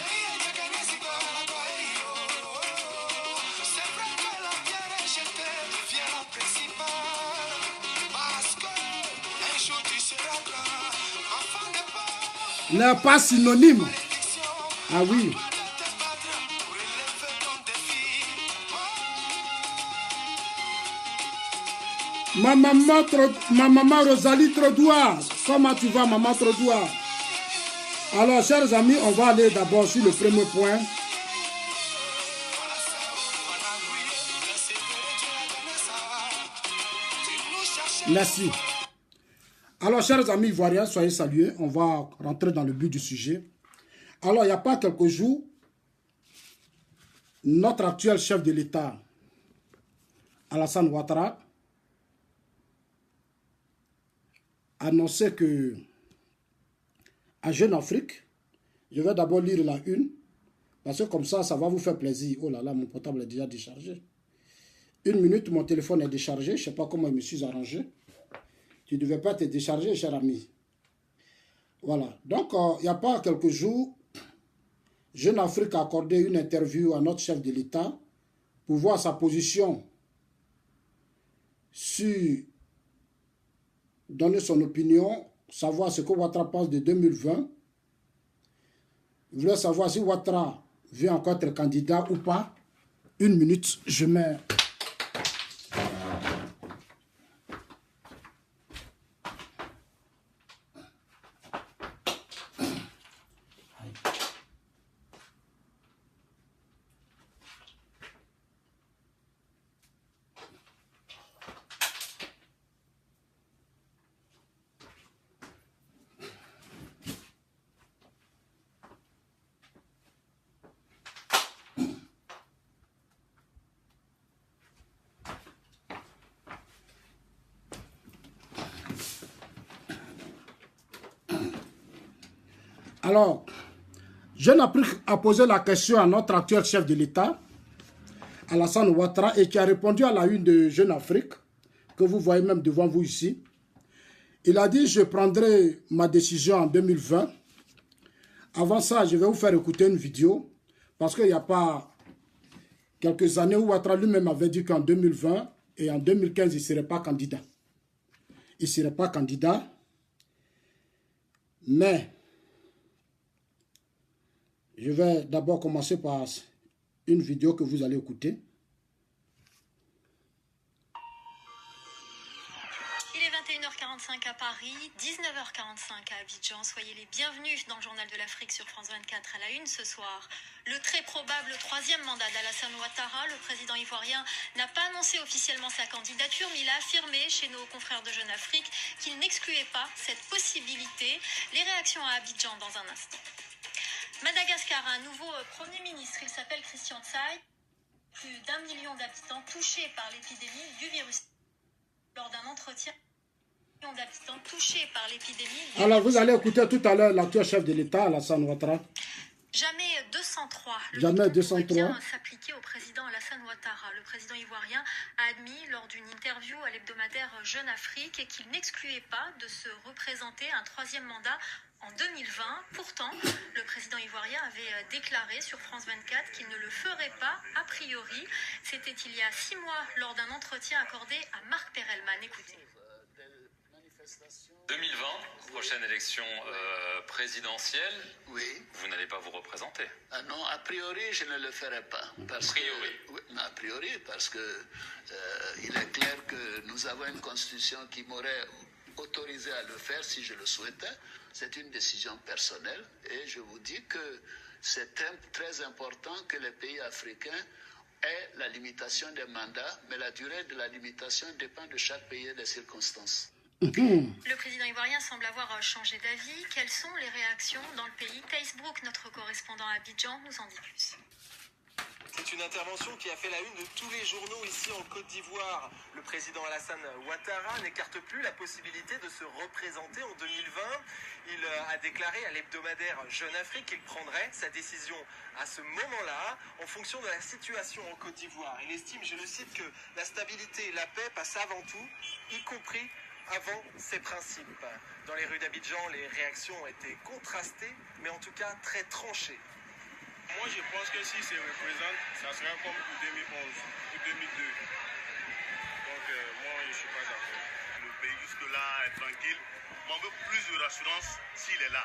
N'est pas synonyme. Ah oui. Ma maman Rosalie Trodoua. Comment tu vas, maman Trodoua? Alors, chers amis, on va aller d'abord sur le premier point. Merci. Alors, chers amis ivoiriens, soyez salués. On va rentrer dans le but du sujet. Alors, il n'y a pas quelques jours, notre actuel chef de l'État, Alassane Ouattara, annonçait que à Jeune Afrique, je vais d'abord lire la une, parce que comme ça, ça va vous faire plaisir. Oh là là, mon portable est déjà déchargé. Une minute, mon téléphone est déchargé. Je ne sais pas comment je me suis arrangé. Tu ne devais pas te décharger, cher ami. Voilà. Donc, il n'y a pas quelques jours, Jeune Afrique a accordé une interview à notre chef de l'État pour voir sa position sur donner son opinion, savoir ce que Ouattara pense de 2020. Je voulais savoir si Ouattara veut encore être candidat ou pas. Une minute, je mets... Alors, Jeune Afrique a posé la question à notre actuel chef de l'État, Alassane Ouattara, et qui a répondu à la une de Jeune Afrique, que vous voyez même devant vous ici. Il a dit, je prendrai ma décision en 2020. Avant ça, je vais vous faire écouter une vidéo, parce qu'il n'y a pas quelques années où Ouattara lui-même avait dit qu'en 2020 et en 2015, il ne serait pas candidat. Il ne serait pas candidat, mais je vais d'abord commencer par une vidéo que vous allez écouter. Il est 21h45 à Paris, 19h45 à Abidjan. Soyez les bienvenus dans le Journal de l'Afrique sur France 24 à la une ce soir. Le très probable troisième mandat d'Alassane Ouattara, le président ivoirien, n'a pas annoncé officiellement sa candidature, mais il a affirmé chez nos confrères de Jeune Afrique qu'il n'excluait pas cette possibilité. Les réactions à Abidjan dans un instant. Madagascar a un nouveau Premier ministre, il s'appelle Christian Tsaï. Plus d'1 million d'habitants touchés par l'épidémie du virus. Lors d'un entretien, d'habitants touchés par l'épidémie. Alors vous allez écouter tout à l'heure l'actuel chef de l'État, Alassane Ouattara. Jamais 203. Jamais 203. S'appliquer au président Alassane Ouattara. Le président ivoirien a admis lors d'une interview à l'hebdomadaire Jeune Afrique qu'il n'excluait pas de se représenter un troisième mandat en 2020. Pourtant, le président ivoirien avait déclaré sur France 24 qu'il ne le ferait pas a priori. C'était il y a 6 mois lors d'un entretien accordé à Marc Perelman. Écoutez. 2020, prochaine élection présidentielle, oui. Vous n'allez pas vous représenter. Ah non, a priori, je ne le ferai pas. Parce a priori, parce que il est clair que nous avons une constitution qui m'aurait autorisé à le faire si je le souhaitais. C'est une décision personnelle et je vous dis que c'est très important que les pays africains aient la limitation des mandats, mais la durée de la limitation dépend de chaque pays et des circonstances. Le président ivoirien semble avoir changé d'avis. Quelles sont les réactions dans le pays? Thijs Broek, notre correspondant à Abidjan, nous en dit plus. C'est une intervention qui a fait la une de tous les journaux ici en Côte d'Ivoire. Le président Alassane Ouattara n'écarte plus la possibilité de se représenter en 2020. Il a déclaré à l'hebdomadaire Jeune Afrique qu'il prendrait sa décision à ce moment-là en fonction de la situation en Côte d'Ivoire. Il estime, je le cite, que la stabilité et la paix passent avant tout, y compris avant ses principes. Dans les rues d'Abidjan, les réactions ont été contrastées, mais en tout cas très tranchées. Moi, je pense que si se représente, ça sera comme pour 2011 ou 2002. Donc, moi, je ne suis pas d'accord. Le pays jusque-là est tranquille. Mais on veut plus de rassurance s'il est là.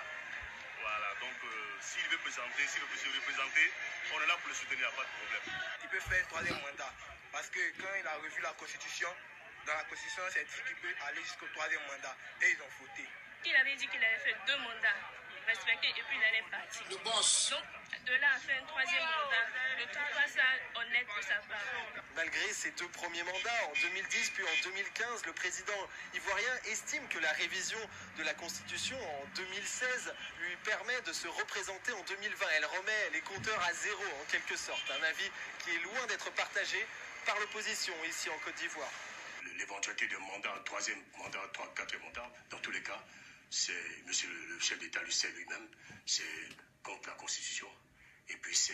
Voilà, donc s'il veut présenter, s'il veut se représenter, on est là pour le soutenir, il n'y a pas de problème. Il peut faire un troisième mandat. Parce que quand il a revu la Constitution, dans la Constitution, c'est dit qu'il peut aller jusqu'au troisième mandat. Et ils ont voté. Il avait dit qu'il avait fait 2 mandats respectés et puis il allait partir. Le boss. Donc, de là à faire un troisième mandat, je ne trouve pas ça honnête de sa part. Malgré ses 2 premiers mandats, en 2010 puis en 2015, le président ivoirien estime que la révision de la Constitution en 2016 lui permet de se représenter en 2020. Elle remet les compteurs à zéro en quelque sorte. Un avis qui est loin d'être partagé par l'opposition ici en Côte d'Ivoire. L'éventualité de mandat, troisième mandat, quatrième mandat, dans tous les cas, c'est monsieur le chef d'État le sait lui-même, c'est contre la Constitution. Et puis ce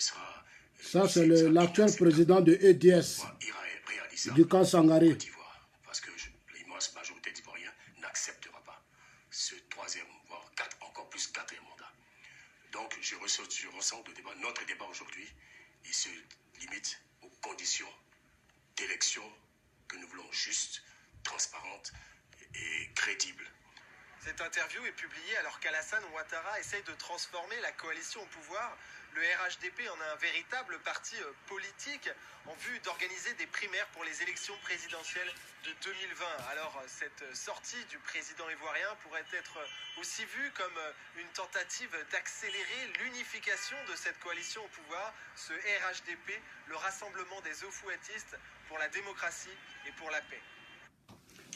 sera... Ça, c'est l'actuel président de EDS, du camp Sangaré. Parce que l'immense majorité d'Ivoiriens n'acceptera pas ce troisième, voire encore plus quatrième mandat. Donc, je ressens le débat, notre débat aujourd'hui, il se limite aux conditions d'élections que nous voulons justes, transparentes et crédibles. Cette interview est publiée alors qu'Alassane Ouattara essaye de transformer la coalition au pouvoir. Le RHDP en a un véritable parti politique en vue d'organiser des primaires pour les élections présidentielles de 2020. Alors cette sortie du président ivoirien pourrait être aussi vue comme une tentative d'accélérer l'unification de cette coalition au pouvoir, ce RHDP, le rassemblement des eaux-fouettistes pour la démocratie et pour la paix.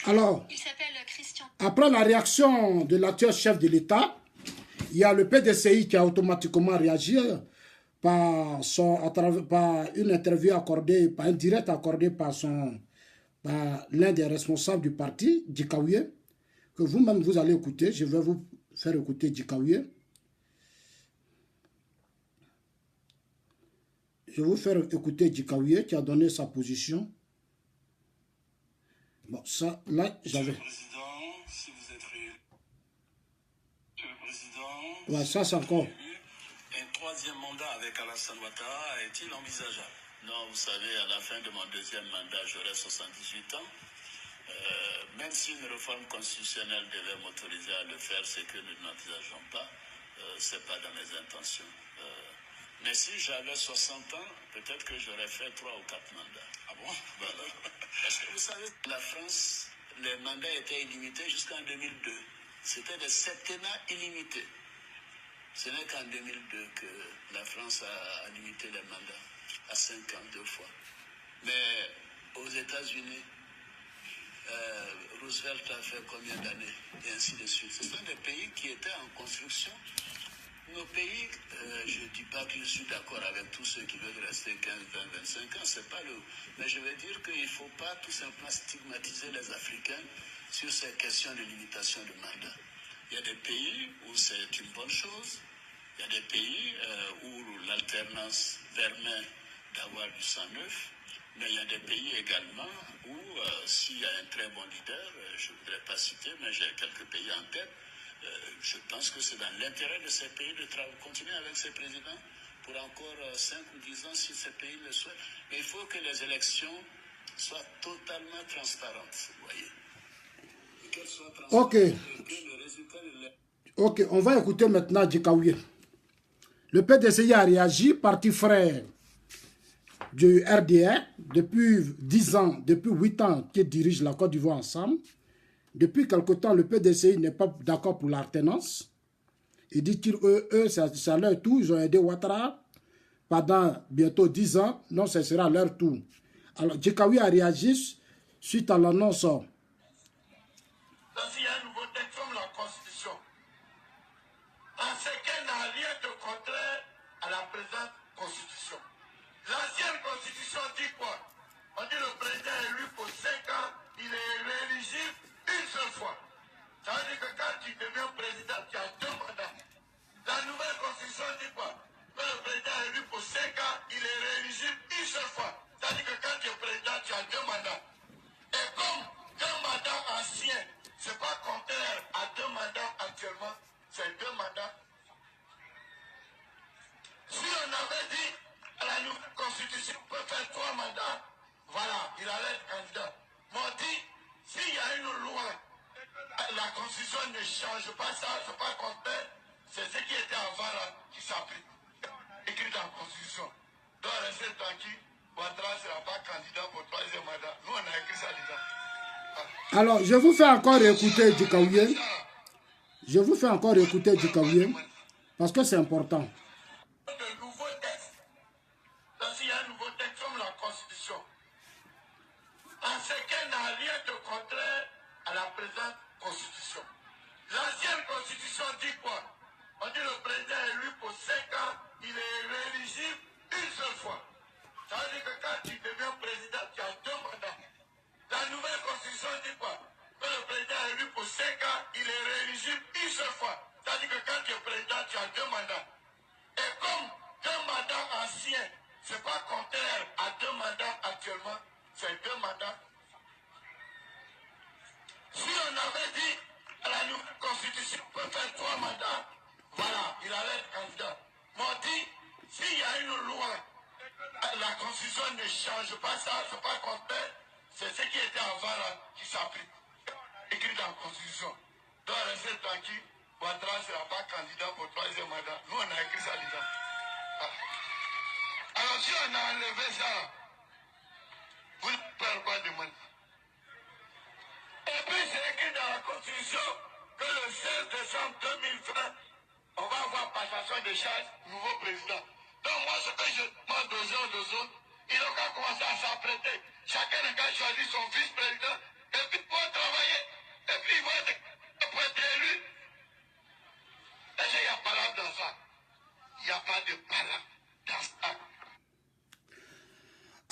Alors, après la réaction de l'actuel chef de l'État, il y a le PDCI qui a automatiquement réagi par une interview accordée, par un direct accordé par l'un des responsables du parti, Dikaouye, que vous-même vous allez écouter. Je vais vous faire écouter Djikaouye. Je vais vous faire écouter Djikaouye qui a donné sa position. Bon, ça, là, j'avais... Monsieur le Président, si vous êtes réélu, Monsieur le Président, ouais, ça, c'est encore... un troisième mandat avec Alassane Ouattara est-il envisageable? Non, vous savez, à la fin de mon deuxième mandat, j'aurai 78 ans. Même si une réforme constitutionnelle devait m'autoriser à le faire, c'est que nous n'envisageons pas, c'est pas dans mes intentions. Mais si j'avais 60 ans, peut-être que j'aurais fait 3 ou 4 mandats. Ah bon? Voilà. Parce que vous savez, la France, les mandats étaient illimités jusqu'en 2002. C'était des septennats illimités. Ce n'est qu'en 2002 que la France a limité les mandats à 5 ans, 2 fois. Mais aux États-Unis, Roosevelt a fait combien d'années? Et ainsi de suite. Ce sont des pays qui étaient en construction. Nos pays, je ne dis pas que je suis d'accord avec tous ceux qui veulent rester 15, 20, 25 ans, c'est pas le... Mais je veux dire qu'il ne faut pas tout simplement stigmatiser les Africains sur ces questions de limitation de mandat. Il y a des pays où c'est une bonne chose, il y a des pays où l'alternance permet d'avoir du sang neuf, mais il y a des pays également où s'il y a un très bon leader, je ne voudrais pas citer, mais j'ai quelques pays en tête, je pense que c'est dans l'intérêt de ces pays de continuer avec ces présidents pour encore 5 ou 10 ans si ces pays le souhaitent. Mais il faut que les élections soient totalement transparentes, vous voyez. Qu'elles soient transparentes et que le résultat de Ok, on va écouter maintenant Djikaouye. Le PDCI a réagi, parti frère du RDR, depuis 10 ans, depuis 8 ans qu'ils dirigent la Côte d'Ivoire ensemble. Depuis quelque temps, le PDCI n'est pas d'accord pour l'alternance. Ils disent qu'eux, c'est leur tour. Ils ont aidé Ouattara pendant bientôt 10 ans. Non, ce sera leur tour. Alors, Djikaouye a réagi suite à l'annonce. S'il y a un nouveau texte comme la Constitution, en ce qu'elle n'a rien de contraire à la présente Constitution. L'ancienne Constitution dit quoi? On dit le président est élu pour 5 ans, il est rééligible une seule fois. Ça veut dire que quand tu deviens président, tu as 2 mandats. La nouvelle Constitution dit quoi? Que le président est élu pour 5 ans, il est rééligible une seule fois. Ça veut dire que quand tu es président, tu as 2 mandats. Et comme 2 mandats anciens, c'est pas contraire à 2 mandats actuellement, c'est 2 mandats. Si on avait dit à la nouvelle Constitution, on peut faire 3 mandats, voilà, il allait être candidat. Mais on dit, s'il y a une loi, la Constitution ne change pas ça, c'est pas contraire, c'est ce qui était avant là qui s'applique. Écrit dans la Constitution. Donc restez tranquille, Ouattara ne sera pas candidat pour 3e mandat. Nous on a écrit ça déjà. Alors, je vous fais encore écouter Djikaouye. Je vous fais encore écouter Djikaouye parce que c'est important. De nouveaux textes. Donc s'il y a un nouveau texte comme la Constitution, en ce qu'elle n'a rien de contraire à la présente Constitution. L'ancienne Constitution dit quoi? On dit le président est élu pour 5 ans, il est rééligible une seule fois. Ça veut dire que quand tu deviens président, tu as 2 mandats. La nouvelle Constitution dit quoi? Que le président est élu pour 5 ans, il est rééligible une seule fois. Ça veut dire que quand tu es président, tu as 2 mandats. Et comme 2 mandats anciens, c'est pas contraire à 2 mandats actuellement, c'est 2 mandats. Si on avait dit à la nouvelle Constitution, on peut faire 3 mandats, voilà, il allait être candidat. Mais on dit, s'il y a une loi, la Constitution ne change pas ça, c'est pas contraire, c'est ce qui était avant là qui s'applique. Écrit dans la Constitution. Donc restez tranquille, Ouattara ne sera pas candidat pour 3e mandat. Nous on a écrit ça déjà. Alors si on a enlevé ça, vous ne pouvez pas demander. Et puis c'est écrit dans la Constitution que le 16 décembre 2020, on va avoir passation de charge, nouveau président. Donc moi ce que je demande aux autres, ils n'ont qu'à commencer à s'apprêter. Chacun n'a qu'à choisir son vice-président et puis ils vont travailler. Et puis ils vont être élus. Est-ce qu'il y a palabre dans ça? Il n'y a pas de palabre dans ça.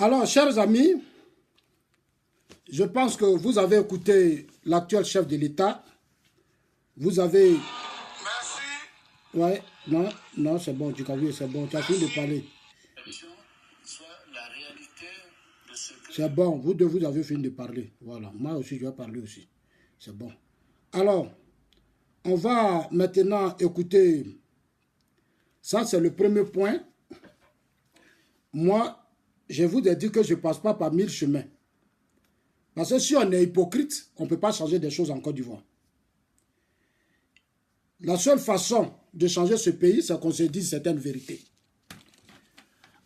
Alors, chers amis, je pense que vous avez écouté l'actuel chef de l'État. Vous avez... Ouais, non, non, c'est bon, tu as c'est bon, tu as fini de parler. C'est bon, vous deux, vous avez fini de parler. Voilà, moi aussi, je vais parler aussi. C'est bon. Alors, on va maintenant écouter. Ça, c'est le premier point. Moi, je vous ai dit que je ne passe pas par 1000 chemins. Parce que si on est hypocrite, on ne peut pas changer des choses en Côte d'Ivoire. La seule façon de changer ce pays, c'est qu'on se dise certaines vérités.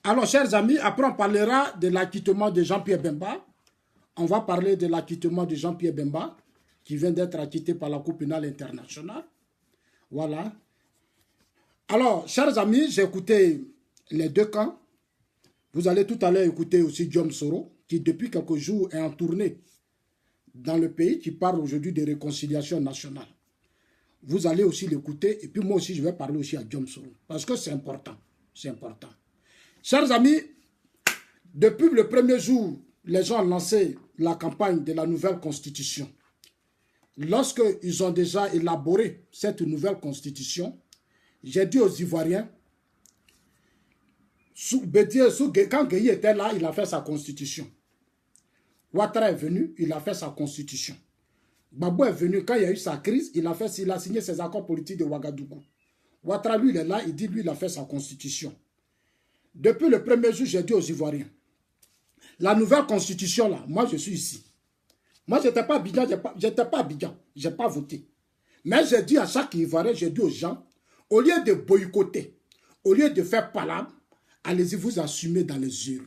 Alors, chers amis, après on parlera de l'acquittement de Jean-Pierre Bemba. On va parler de l'acquittement de Jean-Pierre Bemba, qui vient d'être acquitté par la Cour pénale internationale. Voilà. Alors, chers amis, j'ai écouté les deux camps. Vous allez tout à l'heure écouter aussi Diom Soro, qui depuis quelques jours est en tournée dans le pays, qui parle aujourd'hui de réconciliation nationale. Vous allez aussi l'écouter, et puis moi aussi je vais parler aussi à Diom Soro, parce que c'est important, c'est important. Chers amis, depuis le premier jour, les gens ont lancé la campagne de la nouvelle constitution. Lorsqu'ils ont déjà élaboré cette nouvelle constitution, j'ai dit aux Ivoiriens, quand Gueye était là, il a fait sa constitution. Ouattara est venu, il a fait sa constitution. Gbagbo est venu, quand il y a eu sa crise, il a signé ses accords politiques de Ouagadougou. Ouattara, lui, il est là, il dit, lui, il a fait sa constitution. Depuis le premier jour, j'ai dit aux Ivoiriens, la nouvelle constitution, là, moi, je suis ici. Moi, je n'étais pas à Abidjan, je n'ai pas voté. Mais j'ai dit à chaque Ivoirien, j'ai dit aux gens, au lieu de boycotter, au lieu de faire palabre, allez-y vous assumer dans les urnes.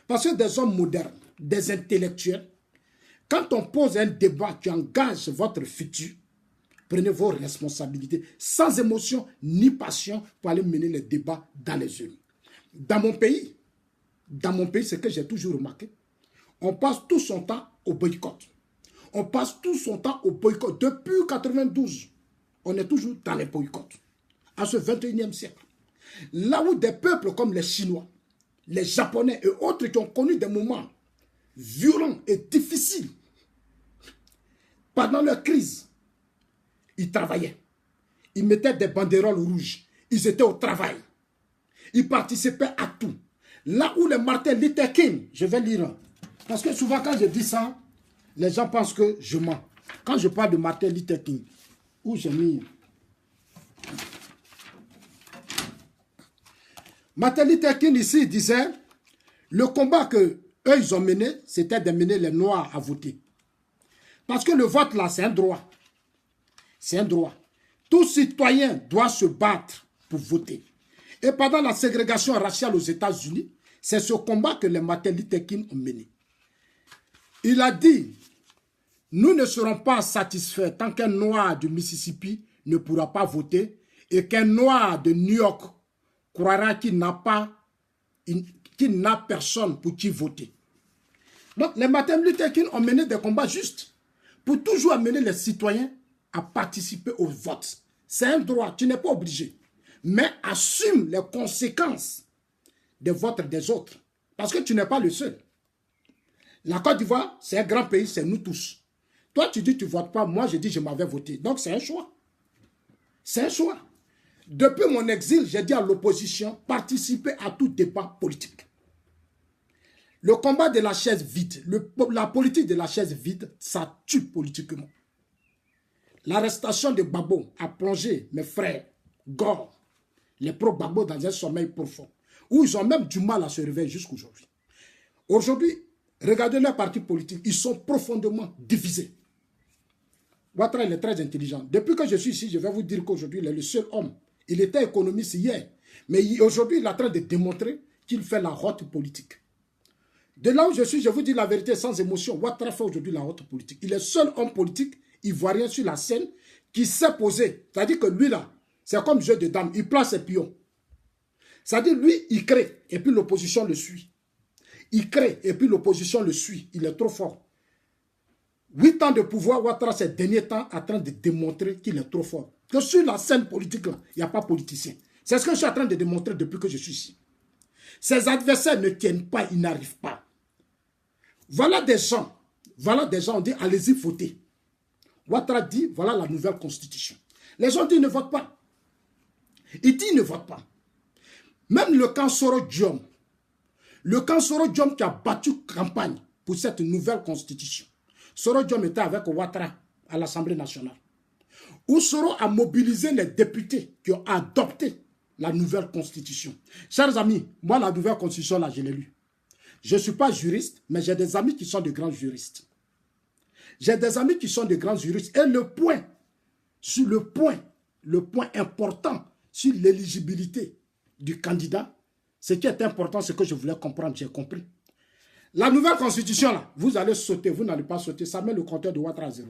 Parce que des hommes modernes, des intellectuels, quand on pose un débat qui engage votre futur, prenez vos responsabilités sans émotion ni passion pour aller mener les débats dans les urnes. Dans mon pays, ce que j'ai toujours remarqué, on passe tout son temps au boycott. On passe tout son temps au boycott. Depuis 1992, on est toujours dans les boycotts. À ce 21e siècle. Là où des peuples comme les Chinois, les Japonais et autres qui ont connu des moments violents et difficiles, pendant leur crise, ils travaillaient. Ils mettaient des banderoles rouges. Ils étaient au travail. Ils participaient à tout. Là où le Martin Luther King, je vais lire, parce que souvent quand je dis ça, les gens pensent que je mens. Quand je parle de Martin Luther King, où j'ai mis... Martin Luther King ici disait, le combat que eux ils ont mené, c'était de mener les Noirs à voter. Parce que le vote là, c'est un droit. C'est un droit. Tout citoyen doit se battre pour voter. Et pendant la ségrégation raciale aux États-Unis, c'est ce combat que les Martin Luther King ont mené. Il a dit, nous ne serons pas satisfaits tant qu'un Noir du Mississippi ne pourra pas voter et qu'un Noir de New York croira qu'il n'a personne pour qui voter. Donc, les Martin Luther King ont mené des combats justes pour toujours amener les citoyens à participer au vote. C'est un droit, tu n'es pas obligé. Mais assume les conséquences des votes des autres. Parce que tu n'es pas le seul. La Côte d'Ivoire, c'est un grand pays, c'est nous tous. Toi, tu dis tu ne votes pas, moi je dis je m'avais voté. Donc c'est un choix. C'est un choix. Depuis mon exil, j'ai dit à l'opposition, participez à tout débat politique. Le combat de la chaise vide, la politique de la chaise vide, ça tue politiquement. L'arrestation de Gbagbo a plongé mes frères Gore, les pro-Gbagbo dans un sommeil profond, où ils ont même du mal à se réveiller jusqu'aujourd'hui. Aujourd'hui, regardez leurs partis politiques, ils sont profondément divisés. Ouattara, il est très intelligent. Depuis que je suis ici, je vais vous dire qu'aujourd'hui, il est le seul homme. Il était économiste hier, mais aujourd'hui, il est en train de démontrer qu'il fait la haute politique. De là où je suis, je vous dis la vérité sans émotion, Ouattara fait aujourd'hui la haute politique. Il est le seul homme politique ivoirien sur la scène qui s'est posé. C'est-à-dire que lui là, c'est comme jeu de dames, il place ses pions. C'est-à-dire lui, il crée et puis l'opposition le suit. Il crée et puis l'opposition le suit. Il est trop fort. 8 ans de pouvoir, Ouattara ces derniers temps en train de démontrer qu'il est trop fort. Que sur la scène politique, il n'y a pas politicien. C'est ce que je suis en train de démontrer depuis que je suis ici. Ses adversaires ne tiennent pas, ils n'arrivent pas. Voilà des gens, on dit allez-y voter. Ouattara dit voilà la nouvelle constitution. Les gens disent ne votent pas. Il dit il ne vote pas. Même le camp Soro-Diom, qui a battu campagne pour cette nouvelle constitution. Soro-Diom était avec Ouattara à l'Assemblée nationale. Où Soro a mobilisé les députés qui ont adopté la nouvelle constitution. Chers amis, moi la nouvelle constitution là, je l'ai lue. Je ne suis pas juriste, mais j'ai des amis qui sont de grands juristes. J'ai des amis qui sont de grands juristes. Et le point important sur l'éligibilité du candidat, ce qui est important, c'est que je voulais comprendre, j'ai compris. La nouvelle constitution, là, vous allez sauter, vous n'allez pas sauter, ça met le compteur de Ouattara à 0.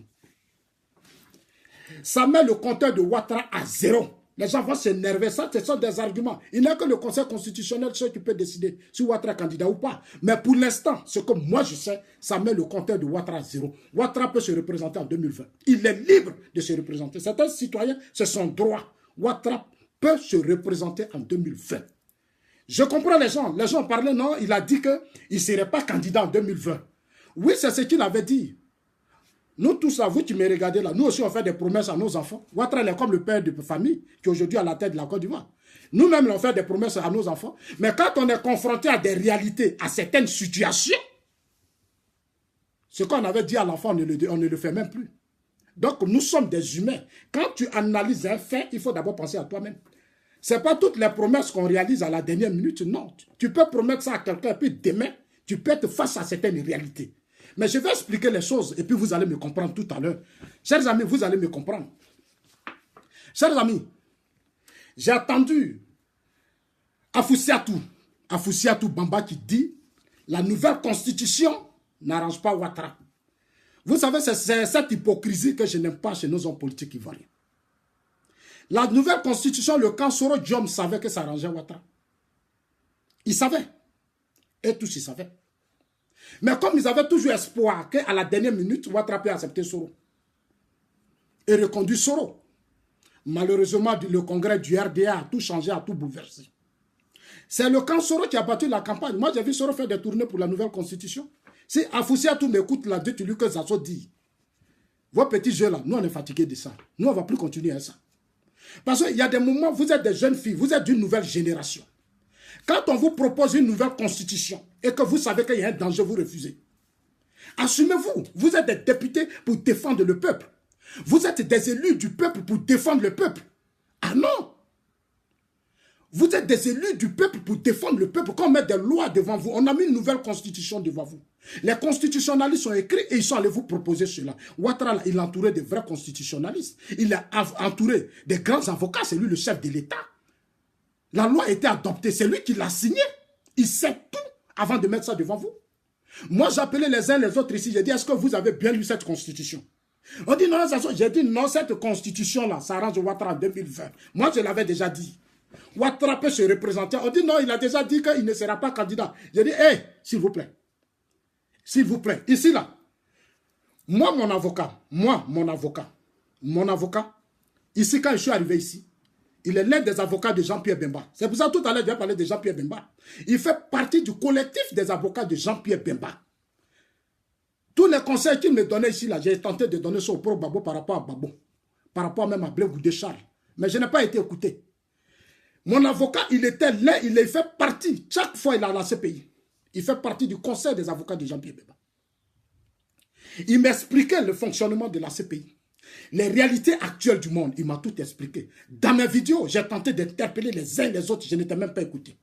Ça met le compteur de Ouattara à 0. Les gens vont s'énerver, ça, ce sont des arguments. Il n'y a que le Conseil constitutionnel seul qui peut décider si Ouattara est candidat ou pas. Mais pour l'instant, ce que moi je sais, ça met le compteur de Ouattara à 0. Ouattara peut se représenter en 2020. Il est libre de se représenter. Certains citoyens, c'est son droit. Ouattara peut se représenter en 2020. Je comprends les gens. Les gens parlaient, non, il a dit qu'il ne serait pas candidat en 2020. Oui, c'est ce qu'il avait dit. Nous tous là, vous qui me regardez là, nous aussi on fait des promesses à nos enfants. Ouattara est comme le père de famille qui est aujourd'hui à la tête de la Côte d'Ivoire. Nous-mêmes on fait des promesses à nos enfants. Mais quand on est confronté à des réalités, à certaines situations, ce qu'on avait dit à l'enfant, on ne le fait même plus. Donc nous sommes des humains. Quand tu analyses un fait, il faut d'abord penser à toi-même. Ce n'est pas toutes les promesses qu'on réalise à la dernière minute, non. Tu peux promettre ça à quelqu'un et puis demain, tu peux être face à certaines réalités. Mais je vais expliquer les choses et puis vous allez me comprendre tout à l'heure. Chers amis, vous allez me comprendre. Chers amis, j'ai attendu Afoussiatou Bamba qui dit la nouvelle constitution n'arrange pas Ouattara. Vous savez, c'est cette hypocrisie que je n'aime pas chez nos hommes politiques ivoiriens. La nouvelle constitution, le camp Soro-Diom savait que ça arrangeait Ouattara. Ils savaient. Et tous ils savaient. Mais comme ils avaient toujours espoir qu'à la dernière minute, Ouattara peut accepter Soro. Et reconduire Soro. Malheureusement, le congrès du RDA a tout changé, a tout bouleversé. C'est le camp Soro qui a battu la campagne. Moi, j'ai vu Soro faire des tournées pour la nouvelle constitution. Si Afoussiatou m'écoute là, dites-lui que Zazo dit. Vos petits jeux là, nous on est fatigués de ça. Nous, on ne va plus continuer à ça. Parce qu'il y a des moments, vous êtes des jeunes filles, vous êtes d'une nouvelle génération. Quand on vous propose une nouvelle constitution et que vous savez qu'il y a un danger, vous refusez. Assumez-vous. Vous êtes des députés pour défendre le peuple. Vous êtes des élus du peuple pour défendre le peuple. Ah non! Vous êtes des élus du peuple pour défendre le peuple. Quand on met des lois devant vous, on a mis une nouvelle constitution devant vous. Les constitutionnalistes sont écrits et ils sont allés vous proposer cela. Ouattara, il est entouré de vrais constitutionnalistes. Il est entouré des grands avocats. C'est lui le chef de l'État. La loi a été adoptée. C'est lui qui l'a signée. Il sait tout avant de mettre ça devant vous. Moi, j'appelais les uns les autres ici. J'ai dit, est-ce que vous avez bien lu cette constitution? On dit, non, j'ai dit, non, cette constitution-là, ça arrange Ouattara en 2020. Moi, je l'avais déjà dit. Ouattara peut se représenter. On dit, non, il a déjà dit qu'il ne sera pas candidat. J'ai dit, hé, s'il vous plaît. S'il vous plaît. Ici, là. Moi, mon avocat, ici, quand je suis arrivé ici, il est l'un des avocats de Jean-Pierre Bemba. C'est pour ça que tout à l'heure, j'ai parlé de Jean-Pierre Bemba. Il fait partie du collectif des avocats de Jean-Pierre Bemba. Tous les conseils qu'il me donnait ici, là, j'ai tenté de donner ça au pro Babo par rapport à Babo. Par rapport même à Blaise Goudé Charles. Mais je n'ai pas été écouté. Mon avocat, il était là, il fait partie. Chaque fois, il est à la CPI. Il fait partie du conseil des avocats de Jean-Pierre Bemba. Il m'expliquait le fonctionnement de la CPI. Les réalités actuelles du monde, il m'a tout expliqué. Dans mes vidéos, j'ai tenté d'interpeller les uns les autres, je n'étais même pas écouté.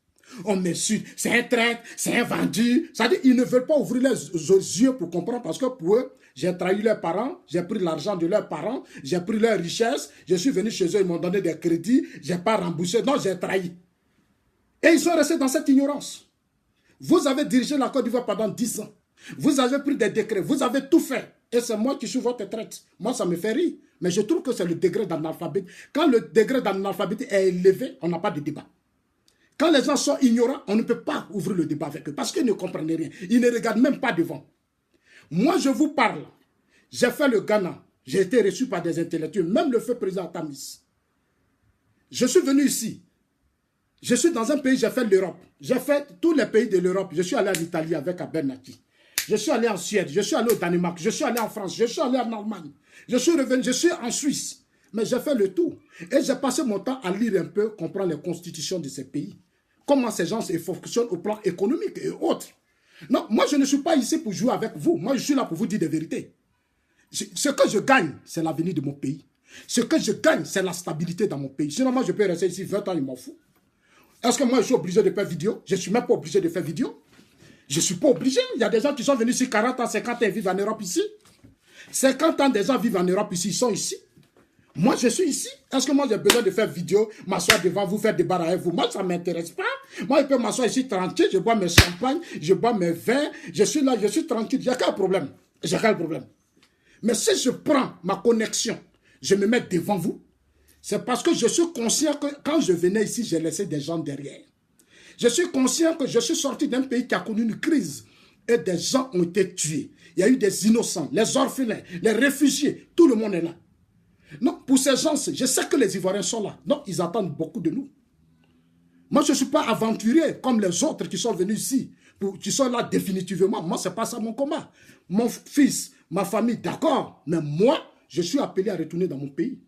On m'insulte, c'est un traître, c'est un vendu. C'est-à-dire, ils ne veulent pas ouvrir les yeux pour comprendre parce que pour eux, j'ai trahi leurs parents, j'ai pris l'argent de leurs parents, j'ai pris leur richesse, je suis venu chez eux, ils m'ont donné des crédits, je n'ai pas remboursé, non, j'ai trahi. Et ils sont restés dans cette ignorance. Vous avez dirigé la Côte d'Ivoire pendant 10 ans. Vous avez pris des décrets, vous avez tout fait. Et c'est moi qui suis votre traite. Moi, ça me fait rire. Mais je trouve que c'est le degré d'analphabétisme. Quand le degré d'analphabétisme est élevé, on n'a pas de débat. Quand les gens sont ignorants, on ne peut pas ouvrir le débat avec eux parce qu'ils ne comprennent rien. Ils ne regardent même pas devant. Moi, je vous parle. J'ai fait le Ghana. J'ai été reçu par des intellectuels, même le feu président Tamis. Je suis venu ici. Je suis dans un pays, j'ai fait l'Europe. J'ai fait tous les pays de l'Europe. Je suis allé en Italie avec Abernathy. Je suis allé en Suède, je suis allé au Danemark, je suis allé en France, je suis allé en Allemagne. Je suis revenu, je suis en Suisse. Mais j'ai fait le tour. Et j'ai passé mon temps à lire un peu, comprendre les constitutions de ces pays. Comment ces gens fonctionnent au plan économique et autres. Non, moi je ne suis pas ici pour jouer avec vous. Moi je suis là pour vous dire des vérités. Ce que je gagne, c'est l'avenir de mon pays. Ce que je gagne, c'est la stabilité dans mon pays. Sinon, moi je peux rester ici 20 ans, il m'en fout. Est-ce que moi je suis obligé de faire vidéo? Je ne suis même pas obligé de faire vidéo. Je ne suis pas obligé. Il y a des gens qui sont venus ici 40 ans, 50 ans et vivent en Europe ici. 50 ans des gens vivent en Europe ici, ils sont ici. Moi, je suis ici. Est-ce que moi, j'ai besoin de faire vidéo, m'asseoir devant vous, faire des barres avec vous? Moi, ça ne m'intéresse pas. Moi, je peux m'asseoir ici tranquille, je bois mes champagnes, je bois mes vins, je suis là, je suis tranquille. Il n'y a quel problème? J'ai quel problème? Mais si je prends ma connexion, je me mets devant vous, c'est parce que je suis conscient que quand je venais ici, j'ai laissé des gens derrière. Je suis conscient que je suis sorti d'un pays qui a connu une crise et des gens ont été tués. Il y a eu des innocents, les orphelins, les réfugiés, tout le monde est là. Non, pour ces gens, je sais que les Ivoiriens sont là. Non, ils attendent beaucoup de nous. Moi, je ne suis pas aventurier comme les autres qui sont venus ici, qui sont là définitivement. Moi, ce n'est pas ça mon combat. Mon fils, ma famille, d'accord. Mais moi, je suis appelé à retourner dans mon pays.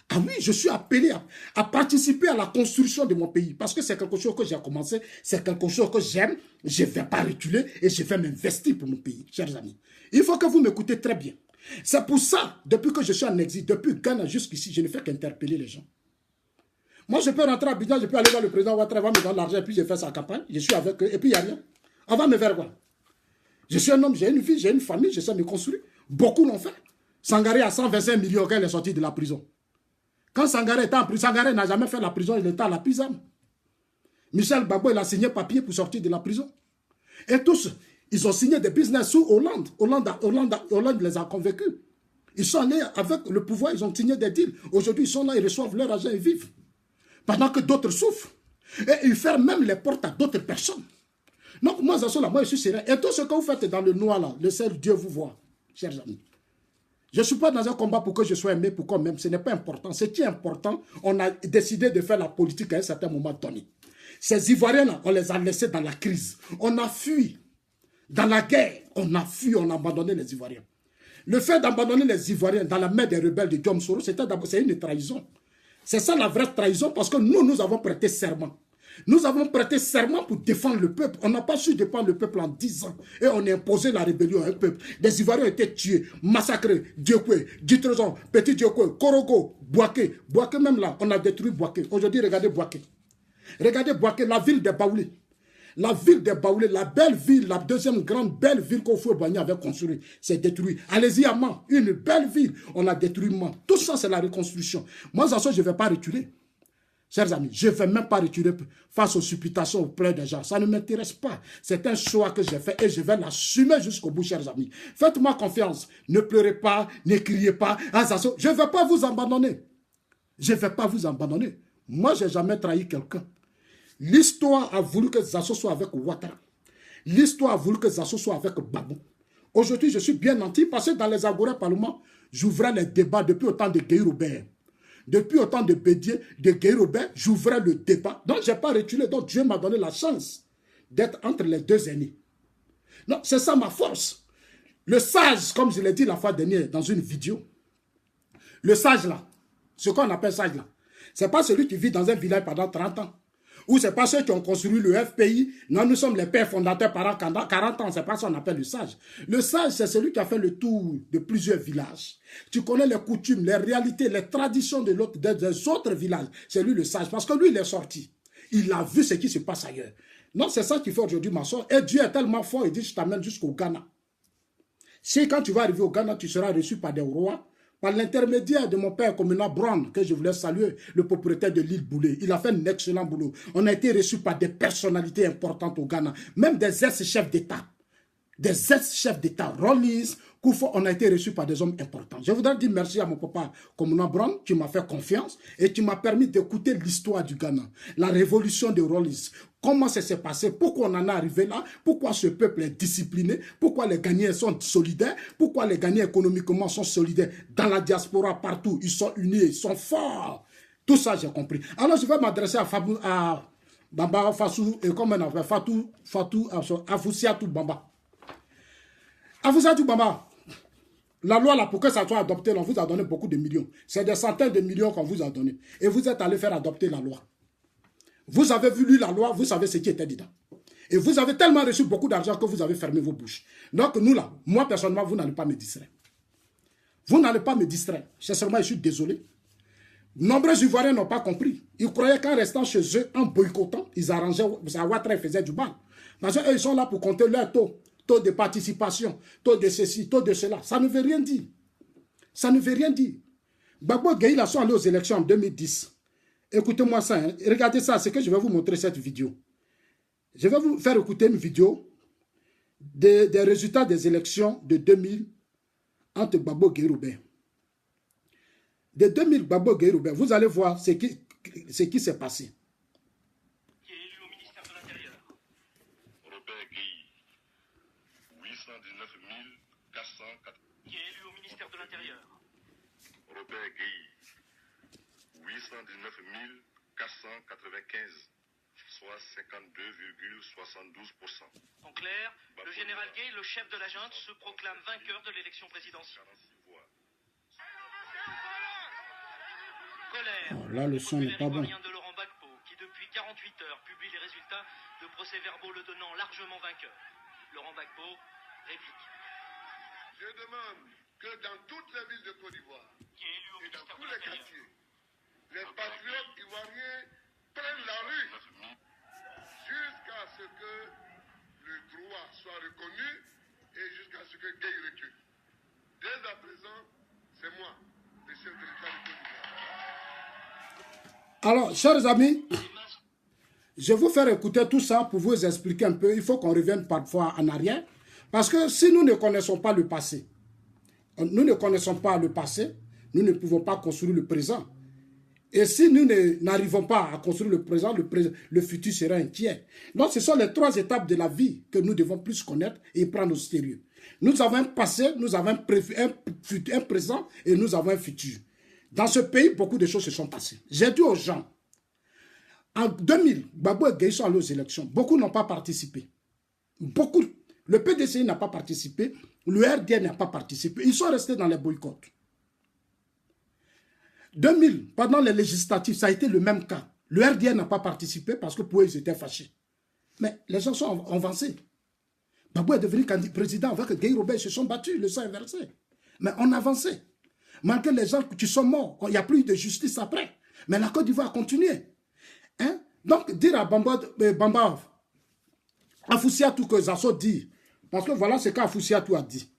Ah oui, je suis appelé à participer à la construction de mon pays. Parce que c'est quelque chose que j'ai commencé, c'est quelque chose que j'aime. Je ne vais pas reculer et je vais m'investir pour mon pays, chers amis. Il faut que vous m'écoutez très bien. C'est pour ça, depuis que je suis en exil, depuis Ghana jusqu'ici, je ne fais qu'interpeller les gens. Moi, je peux rentrer à Abidjan, je peux aller voir le président Ouattara, il va me donner l'argent, et puis je fais sa campagne, je suis avec eux, et puis il n'y a rien. On va me faire quoi? Je suis un homme, j'ai une vie, j'ai une famille, je sais me construire. Beaucoup l'ont fait. Sangaré a 125 millions quand il est sorti de la prison. Quand Sangaré était en prison, Sangaré n'a jamais fait la prison, il était à la prison. Michel Gbagbo, il a signé papier pour sortir de la prison. Et tous, ils ont signé des business sous Hollande. Hollande les a convaincus. Ils sont allés avec le pouvoir, ils ont signé des deals. Aujourd'hui, ils sont là, ils reçoivent leur argent et vivent. Pendant que d'autres souffrent. Et ils ferment même les portes à d'autres personnes. Donc, moi, je suis serein. Et tout ce que vous faites dans le noir, là, le seul Dieu vous voit, chers amis. Je ne suis pas dans un combat pour que je sois aimé, pour qu'on m'aime. Ce n'est pas important. Ce qui est important, on a décidé de faire la politique à un certain moment donné. Ces Ivoiriens-là, on les a laissés dans la crise. On a fui. Dans la guerre, on a fui, on a abandonné les Ivoiriens. Le fait d'abandonner les Ivoiriens dans la main des rebelles de Guillaume Soro, c'est une trahison. C'est ça la vraie trahison parce que nous avons prêté serment. Nous avons prêté serment pour défendre le peuple. On n'a pas su défendre le peuple en 10 ans. Et on a imposé la rébellion à un peuple. Des Ivoiriens ont été tués, massacrés. Diokwe, Dutrezon, Petit Diokwe, Korogo, Bouaké. Bouaké même là, on a détruit Bouaké. Aujourd'hui, regardez Bouaké. Regardez Bouaké, la ville des Baoulés. La ville des Baoulés, la belle ville, la deuxième grande belle ville qu'Houphouët-Boigny avait construite, c'est détruit. Allez-y à Mans, une belle ville, on a détruit Mans. Tout ça, c'est la reconstruction. Moi, en ça, je ne vais pas reculer. Chers amis, je ne vais même pas reculer face aux supputations auprès des gens. Ça ne m'intéresse pas. C'est un choix que j'ai fait et je vais l'assumer jusqu'au bout, chers amis. Faites-moi confiance. Ne pleurez pas, ne criez pas. Je ne vais pas vous abandonner. Je ne vais pas vous abandonner. Moi, je n'ai jamais trahi quelqu'un. L'histoire a voulu que Zasso soit avec Ouattara. L'histoire a voulu que Zasso soit avec Babou. Aujourd'hui, je suis bien nanti parce que dans les agorés parlement, j'ouvrais les débats depuis autant de Guy Robert. Depuis autant de Bédier, de Guy Robert, j'ouvrais le débat. Donc, je n'ai pas reculé. Donc, Dieu m'a donné la chance d'être entre les deux ennemis. Non, c'est ça ma force. Le sage, comme je l'ai dit la fois dernière dans une vidéo, le sage là, ce qu'on appelle sage là, ce n'est pas celui qui vit dans un village pendant 30 ans. Ou ce n'est pas ceux qui ont construit le FPI. Non, nous sommes les pères fondateurs pendant 40 ans. Ce n'est pas ça qu'on appelle le sage. Le sage, c'est celui qui a fait le tour de plusieurs villages. Tu connais les coutumes, les réalités, les traditions des autres villages. C'est lui le sage. Parce que lui, il est sorti. Il a vu ce qui se passe ailleurs. Non, c'est ça qui fait aujourd'hui ma soeur. Et Dieu est tellement fort, il dit, je t'amène jusqu'au Ghana. Si quand tu vas arriver au Ghana, tu seras reçu par des rois, par l'intermédiaire de mon père Komena Brown, que je voulais saluer, le propriétaire de l'île Boulé. Il a fait un excellent boulot. On a été reçus par des personnalités importantes au Ghana, même des ex-chefs d'État. Des ex-chefs d'État, Rollins, Koufo, on a été reçus par des hommes importants. Je voudrais dire merci à mon papa Komena Brown, qui m'a fait confiance et qui m'a permis d'écouter l'histoire du Ghana, la révolution de Rollins. Comment ça s'est passé? Pourquoi on en est arrivé là? Pourquoi ce peuple est discipliné? Pourquoi les Ghanéens sont solidaires? Pourquoi les Ghanéens économiquement sont solidaires? Dans la diaspora, partout, ils sont unis, ils sont forts. Tout ça, j'ai compris. Alors, je vais m'adresser à Bamba Fassou, et comme on appelle Afoussiatou Bamba. Afoussiatou Bamba. La loi, là, pour que ça soit adopté, on vous a donné beaucoup de millions. C'est des centaines de millions qu'on vous a donné. Et vous êtes allé faire adopter la loi. Vous avez lu la loi, vous savez ce qui était dedans. Et vous avez tellement reçu beaucoup d'argent que vous avez fermé vos bouches. Donc nous là, moi personnellement, vous n'allez pas me distraire. Vous n'allez pas me distraire. Sincèrement, je suis désolé. Nombreux Ivoiriens n'ont pas compris. Ils croyaient qu'en restant chez eux, en boycottant, ils arrangeaient, Ouattara faisait du mal. Parce qu'eux, ils sont là pour compter leur taux de participation, taux de ceci, taux de cela. Ça ne veut rien dire. Ça ne veut rien dire. Gbagbo Gueye, ils sont allés aux élections en 2010. Écoutez-moi ça, hein. Regardez ça, c'est que je vais vous montrer cette vidéo. Je vais vous faire écouter une vidéo des résultats des élections de 2000 entre Gbagbo Gueye Robert. De 2000 Gbagbo Gueye Robert, vous allez voir ce qui s'est passé. Qui est élu au ministère de l'Intérieur. Robert Gueye, 819 404. Qui est élu au ministère de l'Intérieur. Robert Gueye, 819 495, soit 52,72%. En clair, le général Gueye, le chef de la junte, se proclame vainqueur de l'élection présidentielle. Colère. Là, le son n'est pas bon. De Laurent Gbagbo, qui depuis 48 heures publie les résultats de procès-verbaux le donnant largement vainqueur. Laurent Gbagbo réplique. Je demande que dans toutes les villes de Côte d'Ivoire et dans tous les quartiers, les patriotes ivoiriens prennent la rue jusqu'à ce que le droit soit reconnu et jusqu'à ce que Gueye recule. Dès à présent, c'est moi, le chef de l'État de Côte d'Ivoire. Alors, chers amis, je vais vous faire écouter tout ça pour vous expliquer un peu. Il faut qu'on revienne parfois en arrière. Parce que si nous ne connaissons pas le passé, nous ne ne pouvons pas construire le présent. Et si nous n'arrivons pas à construire le présent, le futur sera inquiet. Donc, ce sont les 3 étapes de la vie que nous devons plus connaître et prendre au sérieux. Nous avons un passé, nous avons un présent et nous avons un futur. Dans ce pays, beaucoup de choses se sont passées. J'ai dit aux gens, en 2000, Gbagbo et Gueye sont allés aux élections. Beaucoup n'ont pas participé. Beaucoup. Le PDCI n'a pas participé. Le RDR n'a pas participé. Ils sont restés dans les boycotts. 2000, pendant les législatives, ça a été le même cas. Le RDR n'a pas participé parce que pour eux, ils étaient fâchés. Mais les gens sont avancés. Gbagbo est devenu président avec Gueye Robert, ils se sont battus, le sang est versé. Mais on avançait. Malgré les gens qui sont morts, il n'y a plus de justice après. Mais la Côte d'Ivoire a continué. Hein? Donc, dire à Bamba Afoussiatou que Zasso dit, parce que voilà ce qu'Afoussiatou a dit.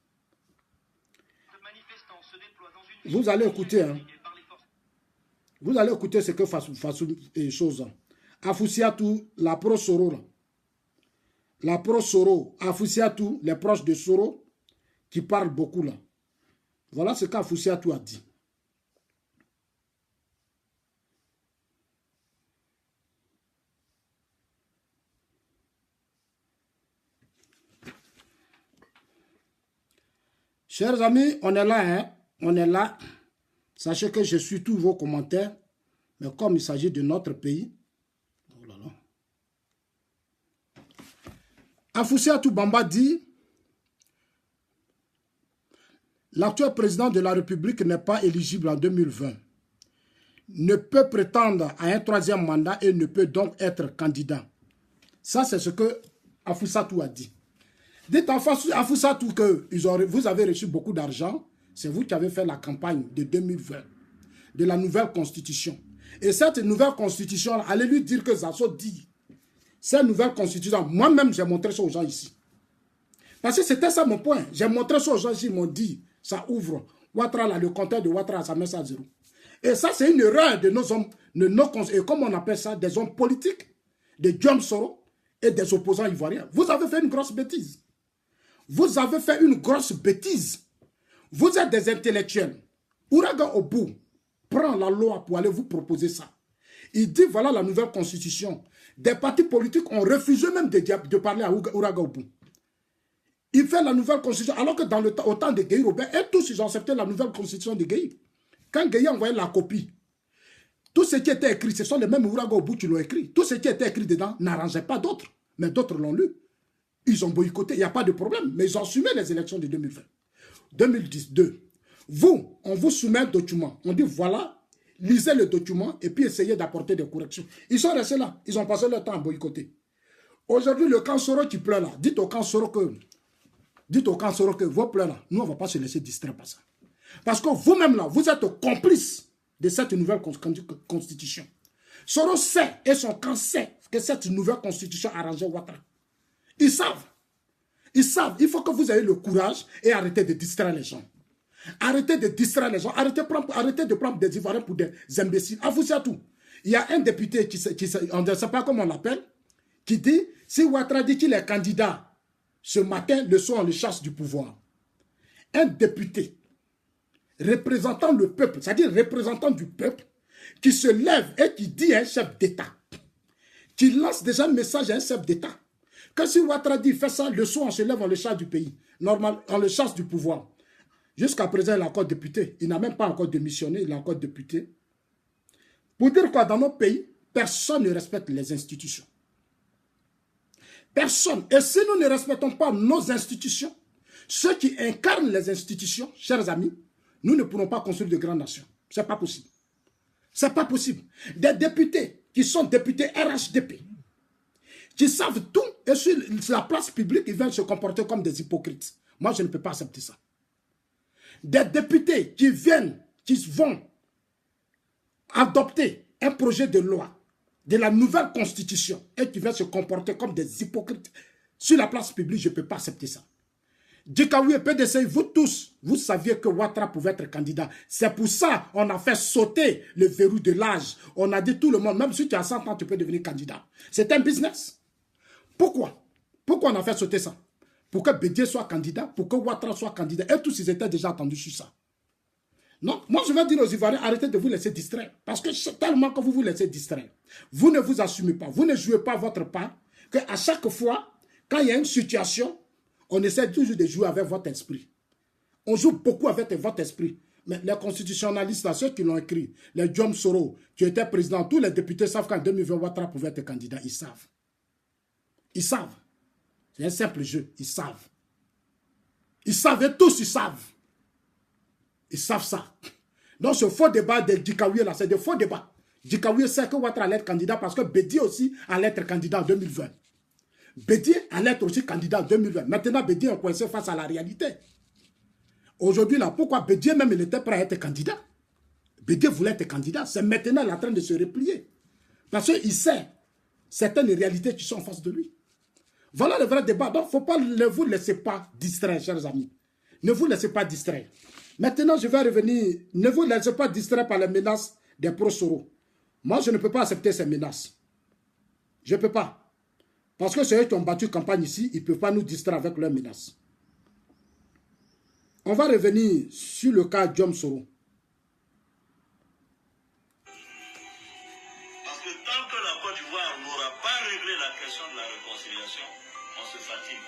Vous allez écouter, hein. Vous allez écouter ce que Fassou et chose. Afoussiatou, la pro-Soro. La pro-Soro, Afoussiatou, les proches de Soro, qui parlent beaucoup là. Voilà ce qu'Afoussiatou a dit. Chers amis, on est là, hein? On est là. Sachez que je suis tous vos commentaires. Mais comme il s'agit de notre pays, oh là là. Afoussiatou Bamba dit, l'actuel président de la République n'est pas éligible en 2020. Ne peut prétendre à un 3e mandat et ne peut donc être candidat. Ça, c'est ce que Afoussiatou a dit. Dites à Afoussiatou que vous avez reçu beaucoup d'argent. C'est vous qui avez fait la campagne de 2020, de la nouvelle constitution. Et cette nouvelle constitution, allez lui dire que Zasso dit. Cette nouvelle constitution, moi-même, j'ai montré ça aux gens ici. Parce que c'était ça mon point. J'ai montré ça aux gens ici, ils m'ont dit, ça ouvre. Ouattara, là, le compteur de Ouattara, ça met ça à 0. Et ça, c'est une erreur de nos hommes, et comme on appelle ça, des hommes politiques, des Guillaume Soro et des opposants ivoiriens. Vous avez fait une grosse bêtise. Vous avez fait une grosse bêtise. Vous êtes des intellectuels. Ouraga Obou prend la loi pour aller vous proposer ça. Il dit, voilà la nouvelle constitution. Des partis politiques ont refusé même de parler à Ouraga Obou. Il fait la nouvelle constitution, alors que au temps de Gueye Robert, et tous ils ont accepté la nouvelle constitution de Gueye. Quand Gueye a envoyé la copie, tout ce qui était écrit, ce sont les mêmes Ouraga Obou qui l'ont écrit. Tout ce qui était écrit dedans n'arrangeait pas d'autres. Mais d'autres l'ont lu. Ils ont boycotté, il n'y a pas de problème. Mais ils ont assumé les élections de 2020. 2012. Vous, on vous soumet un document. On dit voilà, lisez le document et puis essayez d'apporter des corrections. Ils sont restés là. Ils ont passé leur temps à boycotter. Aujourd'hui, le camp Soro qui pleure là, dites au camp Soro que vos pleurs là, nous on ne va pas se laisser distraire par ça. Parce que vous-même là, vous êtes complice de cette nouvelle constitution. Soro sait et son camp sait que cette nouvelle constitution a arrangé Ouattara. Ils savent. Ils savent. Il faut que vous ayez le courage et arrêtez de distraire les gens. Arrêtez de distraire les gens. Arrêtez de prendre des Ivoiriens pour des imbéciles. Ah, vous savez tout. Il y a un député on ne sait pas comment on l'appelle, qui dit, si Ouattara dit qu'il est candidat ce matin, le soir, on le chasse du pouvoir. Un député représentant le peuple, c'est-à-dire représentant du peuple, qui se lève et qui dit à un chef d'État, qui lance déjà un message à un chef d'État, que si Ouattara dit fait ça, le soir on se lève, on le chasse du pays, normal, on le chasse du pouvoir. Jusqu'à présent, il est encore député. Il n'a même pas encore démissionné, il est encore député. Pour dire quoi, dans nos pays, personne ne respecte les institutions. Personne. Et si nous ne respectons pas nos institutions, ceux qui incarnent les institutions, chers amis, nous ne pourrons pas construire de grandes nations. Ce n'est pas possible. Ce n'est pas possible. Des députés qui sont députés RHDP, qui savent tout, et sur la place publique, ils viennent se comporter comme des hypocrites. Moi, je ne peux pas accepter ça. Des députés qui vont adopter un projet de loi de la nouvelle constitution et qui viennent se comporter comme des hypocrites sur la place publique, je ne peux pas accepter ça. Dikawi et PDC, vous tous, vous saviez que Ouattara pouvait être candidat. C'est pour ça qu'on a fait sauter le verrou de l'âge. On a dit tout le monde, même si tu as 100 ans, tu peux devenir candidat. C'est un business. Pourquoi? Pourquoi on a fait sauter ça? Pour que Bédié soit candidat, pour que Ouattara soit candidat. Et tous, ils étaient déjà attendus sur ça. Non, moi je vais dire aux Ivoiriens, arrêtez de vous laisser distraire. Parce que c'est tellement que vous vous laissez distraire. Vous ne vous assumez pas, vous ne jouez pas votre part, qu'à chaque fois, quand il y a une situation, on essaie toujours de jouer avec votre esprit. On joue beaucoup avec votre esprit. Mais les constitutionnalistes, là, ceux qui l'ont écrit, les Diom Soro, qui étaient présidents, tous les députés savent qu'en 2020, Ouattara pouvait être candidat. Ils savent. Ils savent. C'est un simple jeu. Ils savent. Ils savent, tous ils savent. Ils savent ça. Donc ce faux débat de Dikawi là, c'est des faux débats. Dikawi sait que Ouattara allait être candidat parce que Bédié aussi allait être candidat en 2020. Bédié allait être aussi candidat en 2020. Maintenant, Bédié est coincé face à la réalité. Aujourd'hui, là, pourquoi Bédié même il était prêt à être candidat? Bédié voulait être candidat. C'est maintenant il est en train de se replier. Parce qu'il sait certaines réalités qui sont en face de lui. Voilà le vrai débat. Donc, faut pas, ne vous laissez pas distraire, chers amis. Ne vous laissez pas distraire. Maintenant, je vais revenir. Ne vous laissez pas distraire par les menaces des pro-Soro. Moi, je ne peux pas accepter ces menaces. Je ne peux pas. Parce que ceux qui ont battu campagne ici, ils ne peuvent pas nous distraire avec leurs menaces. On va revenir sur le cas Diom Soro. Parce que tant que la Côte d'Ivoire n'aura pas réglé la question de la réconciliation, on se fatigue.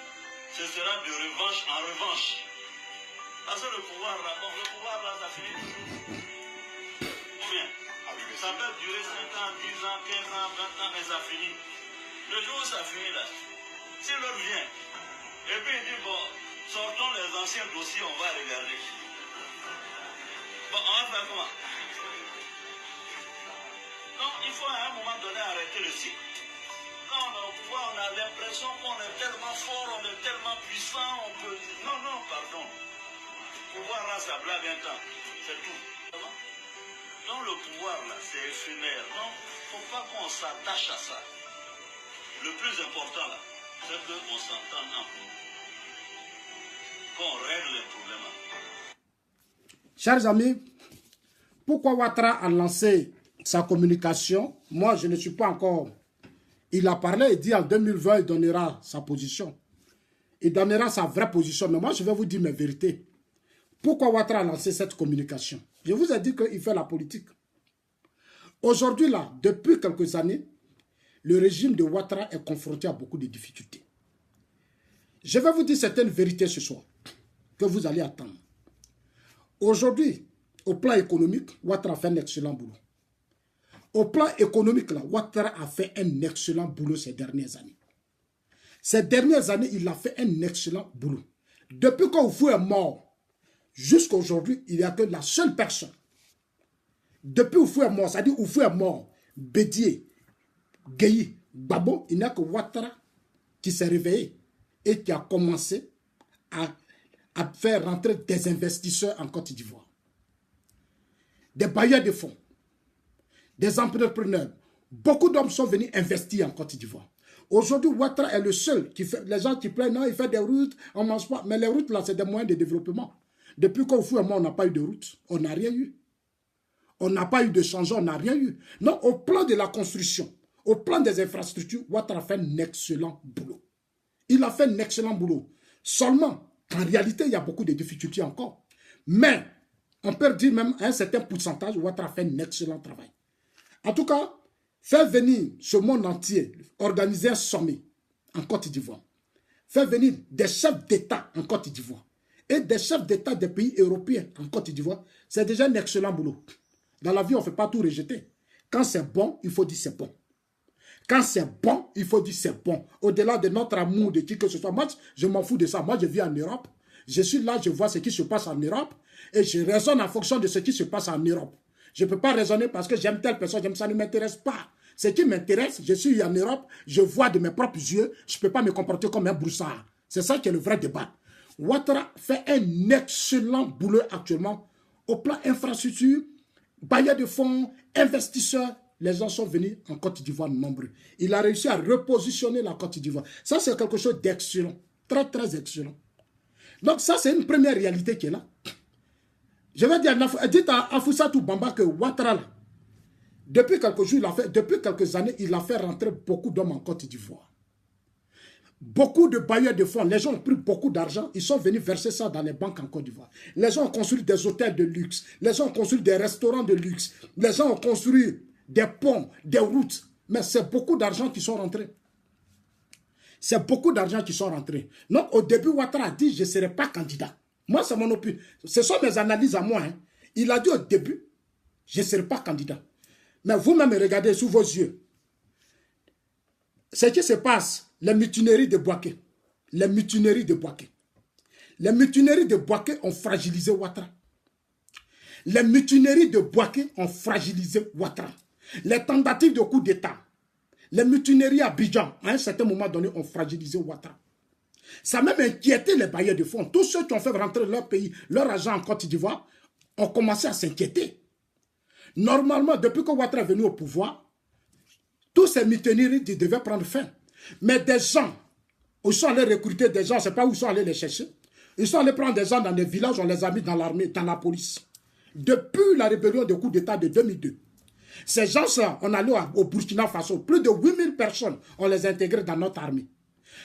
Ce sera de revanche en revanche. Parce que le pouvoir là, ça finit toujours. Ou bien, ça peut durer 5 ans, 10 ans, 15 ans, 20 ans, mais ça finit. Le jour où ça finit là, si l'autre vient, et puis il dit, bon, sortons les anciens dossiers, on va regarder. Bon, on va faire comment? Non, il faut à un moment donné arrêter le cycle. Quand on est au pouvoir, on a l'impression qu'on est tellement fort, on est tellement puissant, on peut dire, non, non, pardon. Pouvoir là, ça blague un temps, c'est tout. Donc le pouvoir là, c'est éphémère. Donc, il ne faut pas qu'on s'attache à ça. Le plus important là, c'est qu'on s'entende en nous. Qu'on règle les problèmes. Chers amis, pourquoi Ouattara a lancé sa communication? Moi, je ne suis pas encore... Il a parlé, il dit en 2020, il donnera sa position. Il donnera sa vraie position. Mais moi, je vais vous dire mes vérités. Pourquoi Ouattara a lancé cette communication? Je vous ai dit qu'il fait la politique. Aujourd'hui, là, depuis quelques années, le régime de Ouattara est confronté à beaucoup de difficultés. Je vais vous dire certaines vérités ce soir, que vous allez attendre. Aujourd'hui, au plan économique, Ouattara a fait un excellent boulot. Au plan économique, là, Ouattara a fait un excellent boulot ces dernières années. Ces dernières années, il a fait un excellent boulot. Depuis qu'Oufou est mort, Jusqu'à aujourd'hui, il n'y a que la seule personne. Depuis Oufou est mort, c'est-à-dire Oufou est mort, Bédié, Gueye, Babo, il n'y a que Ouattara qui s'est réveillé et qui a commencé à faire rentrer des investisseurs en Côte d'Ivoire. Des bailleurs de fonds, des entrepreneurs. Beaucoup d'hommes sont venus investir en Côte d'Ivoire. Aujourd'hui, Ouattara est le seul qui fait, les gens qui plaignent, non, il fait des routes, on ne mange pas. Mais les routes, là, c'est des moyens de développement. Depuis qu'Oufou et moi, on n'a pas eu de route. On n'a rien eu. On n'a pas eu de changement, on n'a rien eu. Non, au plan de la construction, au plan des infrastructures, Ouattara a fait un excellent boulot. Il a fait un excellent boulot. Seulement, en réalité, il y a beaucoup de difficultés encore. Mais, on peut dire même à un certain pourcentage, Ouattara a fait un excellent travail. En tout cas, faire venir ce monde entier, organiser un sommet en Côte d'Ivoire, faire venir des chefs d'État en Côte d'Ivoire et des chefs d'État des pays européens en Côte d'Ivoire, c'est déjà un excellent boulot. Dans la vie, on ne fait pas tout rejeter. Quand c'est bon, il faut dire c'est bon. Quand c'est bon, il faut dire c'est bon. Au-delà de notre amour de qui que ce soit, moi, je m'en fous de ça. Moi, je vis en Europe. Je suis là, je vois ce qui se passe en Europe et je raisonne en fonction de ce qui se passe en Europe. Je ne peux pas raisonner parce que j'aime telle personne, j'aime ça, ne m'intéresse pas. Ce qui m'intéresse, je suis en Europe, je vois de mes propres yeux, je ne peux pas me comporter comme un broussard. C'est ça qui est le vrai débat. Ouattara fait un excellent boulot actuellement au plan infrastructure, bailleurs de fonds, investisseurs. Les gens sont venus en Côte d'Ivoire nombreux. Il a réussi à repositionner la Côte d'Ivoire. Ça, c'est quelque chose d'excellent. Très, très excellent. Donc, ça, c'est une première réalité qui est là. Je vais dire, dites à Afousatou Bamba que Ouattara, là, depuis quelques jours, depuis quelques années, il a fait rentrer beaucoup d'hommes en Côte d'Ivoire. Beaucoup de bailleurs de fonds, les gens ont pris beaucoup d'argent, ils sont venus verser ça dans les banques en Côte d'Ivoire. Les gens ont construit des hôtels de luxe, les gens ont construit des restaurants de luxe, les gens ont construit des ponts, des routes. Mais c'est beaucoup d'argent qui sont rentrés. C'est beaucoup d'argent qui sont rentrés. Donc au début, Ouattara a dit, je ne serai pas candidat. Moi, c'est mon opinion. Ce sont mes analyses à moi. Hein. Il a dit au début, je ne serai pas candidat. Mais vous-même regardez sous vos yeux. Ce qui se passe, les mutineries de Bouaké. Les mutineries de Bouaké. Les mutineries de Bouaké ont fragilisé Ouattara. Les mutineries de Bouaké ont fragilisé Ouattara. Les tentatives de coup d'État. Les mutineries à Abidjan, à un certain moment donné, ont fragilisé Ouattara. Ça a même inquiété les bailleurs de fonds. Tous ceux qui ont fait rentrer leur pays, leur argent en Côte d'Ivoire, ont commencé à s'inquiéter. Normalement, depuis que Ouattara est venu au pouvoir, tous ces mutineries devaient prendre fin. Mais des gens, ils sont allés recruter des gens, je ne sais pas où ils sont allés les chercher. Ils sont allés prendre des gens dans des villages, on les a mis dans l'armée, dans la police. Depuis la rébellion de coup d'État de 2002. Ces gens-là, on allait au Burkina Faso, plus de 8000 personnes, on les a intégrés dans notre armée.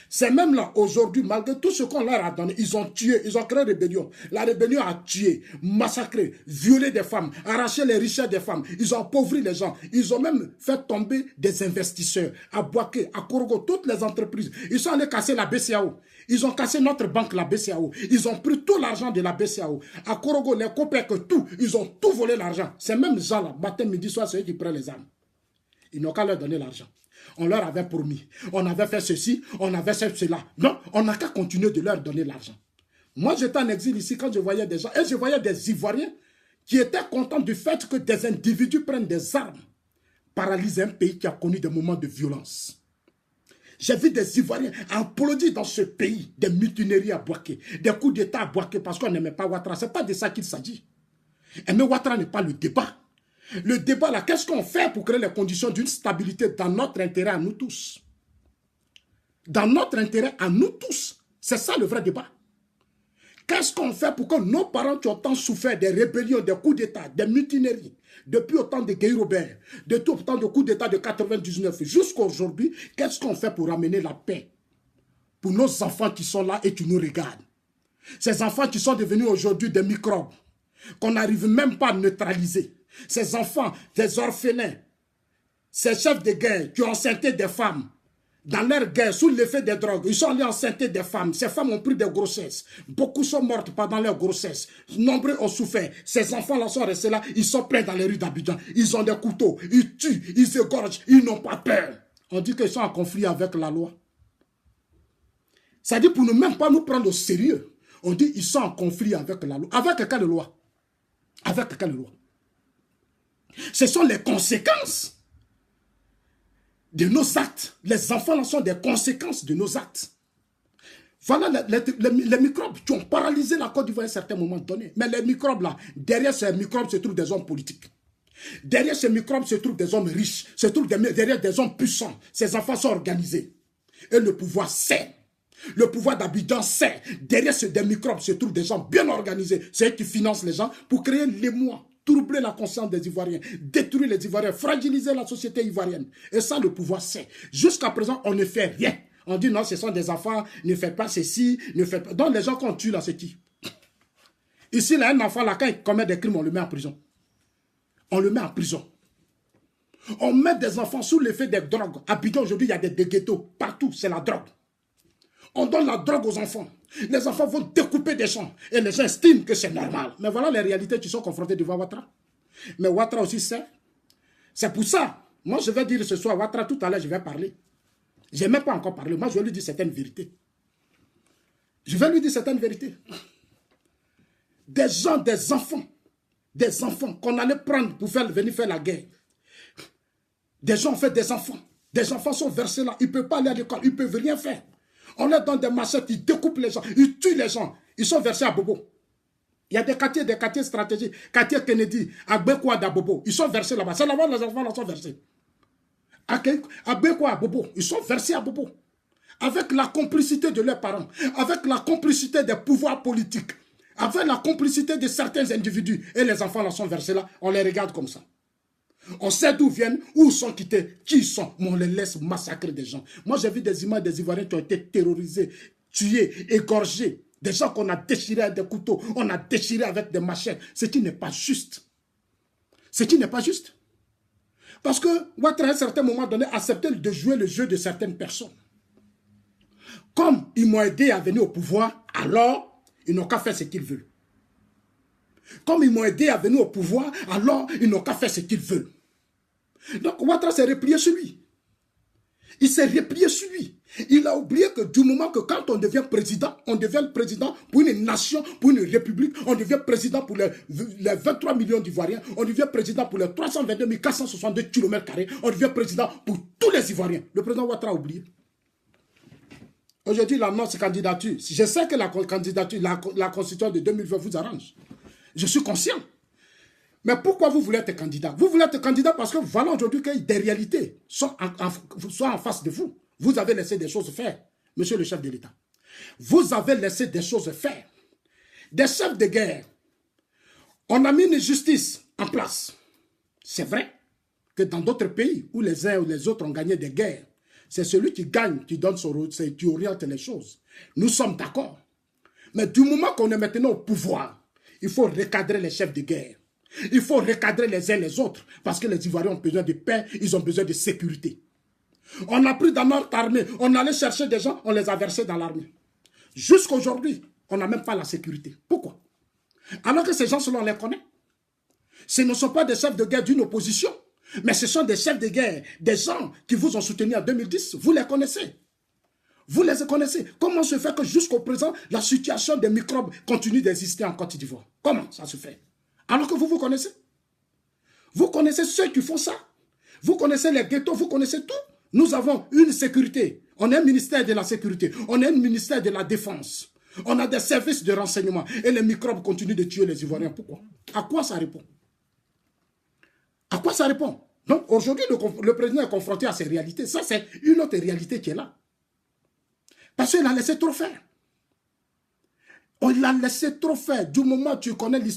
C'est même là, aujourd'hui, malgré tout ce qu'on leur a donné, ils ont tué, ils ont créé une rébellion. La rébellion a tué, massacré, violé des femmes, arraché les richesses des femmes. Ils ont appauvri les gens. Ils ont même fait tomber des investisseurs à Bouaké, à Korogo, toutes les entreprises. Ils sont allés casser la BCAO. Ils ont cassé notre banque, la BCAO. Ils ont pris tout l'argent de la BCAO. À Korogo, les copains que tout, ils ont tout volé l'argent. Ces mêmes gens-là, matin, midi, soir, c'est eux qui prennent les armes. Ils n'ont qu'à leur donner l'argent. On leur avait promis. On avait fait ceci, on avait fait cela. Non, on n'a qu'à continuer de leur donner l'argent. Moi, j'étais en exil ici quand je voyais des gens, et je voyais des Ivoiriens qui étaient contents du fait que des individus prennent des armes, paralysent un pays qui a connu des moments de violence. J'ai vu des Ivoiriens applaudir dans ce pays, des mutineries à Bouaké, des coups d'État à Bouaké parce qu'on n'aimait pas Ouattara. Ce n'est pas de ça qu'il s'agit. Mais Ouattara n'est pas le débat. Le débat là, qu'est-ce qu'on fait pour créer les conditions d'une stabilité dans notre intérêt à nous tous? Dans notre intérêt à nous tous. C'est ça le vrai débat. Qu'est-ce qu'on fait pour que nos parents qui ont tant souffert des rébellions, des coups d'État, des mutineries, depuis autant de Guy Robert, depuis autant de coups d'État de 99 jusqu'à aujourd'hui, qu'est-ce qu'on fait pour ramener la paix pour nos enfants qui sont là et qui nous regardent? Ces enfants qui sont devenus aujourd'hui des microbes, qu'on n'arrive même pas à neutraliser. Ces enfants, ces orphelins, ces chefs de guerre qui ont enceinté des femmes, dans leur guerre, sous l'effet des drogues, ils sont allés enceinter des femmes. Ces femmes ont pris des grossesses. Beaucoup sont mortes pendant leur grossesse. Nombreux ont souffert. Ces enfants-là sont restés là, ils sont pleins dans les rues d'Abidjan. Ils ont des couteaux, ils tuent, ils égorgent, ils n'ont pas peur. On dit qu'ils sont en conflit avec la loi. Ça dit pour ne même pas nous prendre au sérieux. On dit ils sont en conflit avec la loi. Avec quelle loi? Avec quelle loi? Ce sont les conséquences de nos actes. Les enfants là sont des conséquences de nos actes. Voilà les microbes qui ont paralysé la Côte d'Ivoire à un certain moment donné. Mais les microbes là, derrière ces microbes se trouvent des hommes politiques. Derrière ces microbes se trouvent des hommes riches, se trouvent derrière des hommes puissants. Ces enfants sont organisés. Et le pouvoir sait. Le pouvoir d'Abidjan sait. Derrière des microbes se trouvent des gens bien organisés. C'est eux qui financent les gens pour créer l'émoi, troubler la conscience des Ivoiriens, détruire les Ivoiriens, fragiliser la société ivoirienne. Et ça, le pouvoir sait. Jusqu'à présent, on ne fait rien. On dit non, ce sont des enfants, ne faites pas ceci, ne faites pas... Donc les gens qu'on tue là, c'est qui? Ici, là, un enfant, là, quand il commet des crimes, on le met en prison. On le met en prison. On met des enfants sous l'effet des drogues. À Abidjan, aujourd'hui, il y a des ghettos. Partout, c'est la drogue. On donne la drogue aux enfants. Les enfants vont découper des gens. Et les gens estiment que c'est normal. Mais voilà les réalités qui sont confrontées devant Ouattara. Mais Ouattara aussi sait. C'est pour ça. Moi, je vais dire ce soir, Ouattara, tout à l'heure, je vais parler. Je n'ai même pas encore parlé. Moi, je vais lui dire certaines vérités. Je vais lui dire certaines vérités. Des gens, des enfants qu'on allait prendre pour venir faire la guerre. Des gens ont fait des enfants. Des enfants sont versés là. Ils ne peuvent pas aller à l'école. Ils ne peuvent rien faire. On est dans des machettes, ils découpent les gens. Ils tuent les gens. Ils sont versés à Bobo. Il y a des quartiers stratégiques. Quartier Kennedy, à Bekwa, à Bobo. Ils sont versés là-bas. C'est là-bas les enfants là sont versés. À Bekwa, à Bobo. Ils sont versés à Bobo. Avec la complicité de leurs parents. Avec la complicité des pouvoirs politiques. Avec la complicité de certains individus. Et les enfants là sont versés là. On les regarde comme ça. On sait d'où viennent, où sont quittés, qui ils sont. Mais on les laisse massacrer des gens. Moi, j'ai vu des images des Ivoiriens qui ont été terrorisés, tués, égorgés. Des gens qu'on a déchirés avec des couteaux, on a déchirés avec des machettes. Ce qui n'est pas juste. Ce qui n'est pas juste. Parce que Ouattara, à un certain moment donné, acceptait de jouer le jeu de certaines personnes. Comme ils m'ont aidé à venir au pouvoir, alors ils n'ont qu'à faire ce qu'ils veulent. Comme ils m'ont aidé à venir au pouvoir, alors ils n'ont qu'à faire ce qu'ils veulent. Donc Ouattara s'est replié sur lui. Il s'est replié sur lui. Il a oublié que du moment que quand on devient président pour une nation, pour une république, on devient président pour les 23 millions d'Ivoiriens, on devient président pour les 322 462 km², on devient président pour tous les Ivoiriens. Le président Ouattara a oublié. Aujourd'hui, il annonce candidature. Je sais que la candidature, la constitution de 2020 vous arrange. Je suis conscient. Mais pourquoi vous voulez être candidat? Vous voulez être candidat parce que voilà aujourd'hui que des réalités sont en face de vous. Vous avez laissé des choses faire, monsieur le chef de l'État. Vous avez laissé des choses faire. Des chefs de guerre. On a mis une justice en place. C'est vrai que dans d'autres pays où les uns ou les autres ont gagné des guerres, c'est celui qui gagne, qui donne son rôle, qui oriente les choses. Nous sommes d'accord. Mais du moment qu'on est maintenant au pouvoir, il faut recadrer les chefs de guerre. Il faut recadrer les uns les autres. Parce que les Ivoiriens ont besoin de paix, ils ont besoin de sécurité. On a pris dans notre armée, on allait chercher des gens, on les a versés dans l'armée. Jusqu'à aujourd'hui, on n'a même pas la sécurité. Pourquoi? Alors que ces gens-là, on les connaît. Ce ne sont pas des chefs de guerre d'une opposition, mais ce sont des chefs de guerre, des gens qui vous ont soutenu en 2010. Vous les connaissez. Vous les connaissez. Comment se fait que jusqu'au présent, la situation des microbes continue d'exister en Côte d'Ivoire? Comment ça se fait? Alors que vous connaissez. Vous connaissez ceux qui font ça. Vous connaissez les ghettos, vous connaissez tout. Nous avons une sécurité. On est un ministère de la sécurité. On est un ministère de la défense. On a des services de renseignement. Et les microbes continuent de tuer les Ivoiriens. Pourquoi? À quoi ça répond? À quoi ça répond? Donc aujourd'hui, le président est confronté à ces réalités. Ça, c'est une autre réalité qui est là. Parce qu'il a laissé trop faire. On l'a laissé trop faire. Du moment où tu connais l'histoire,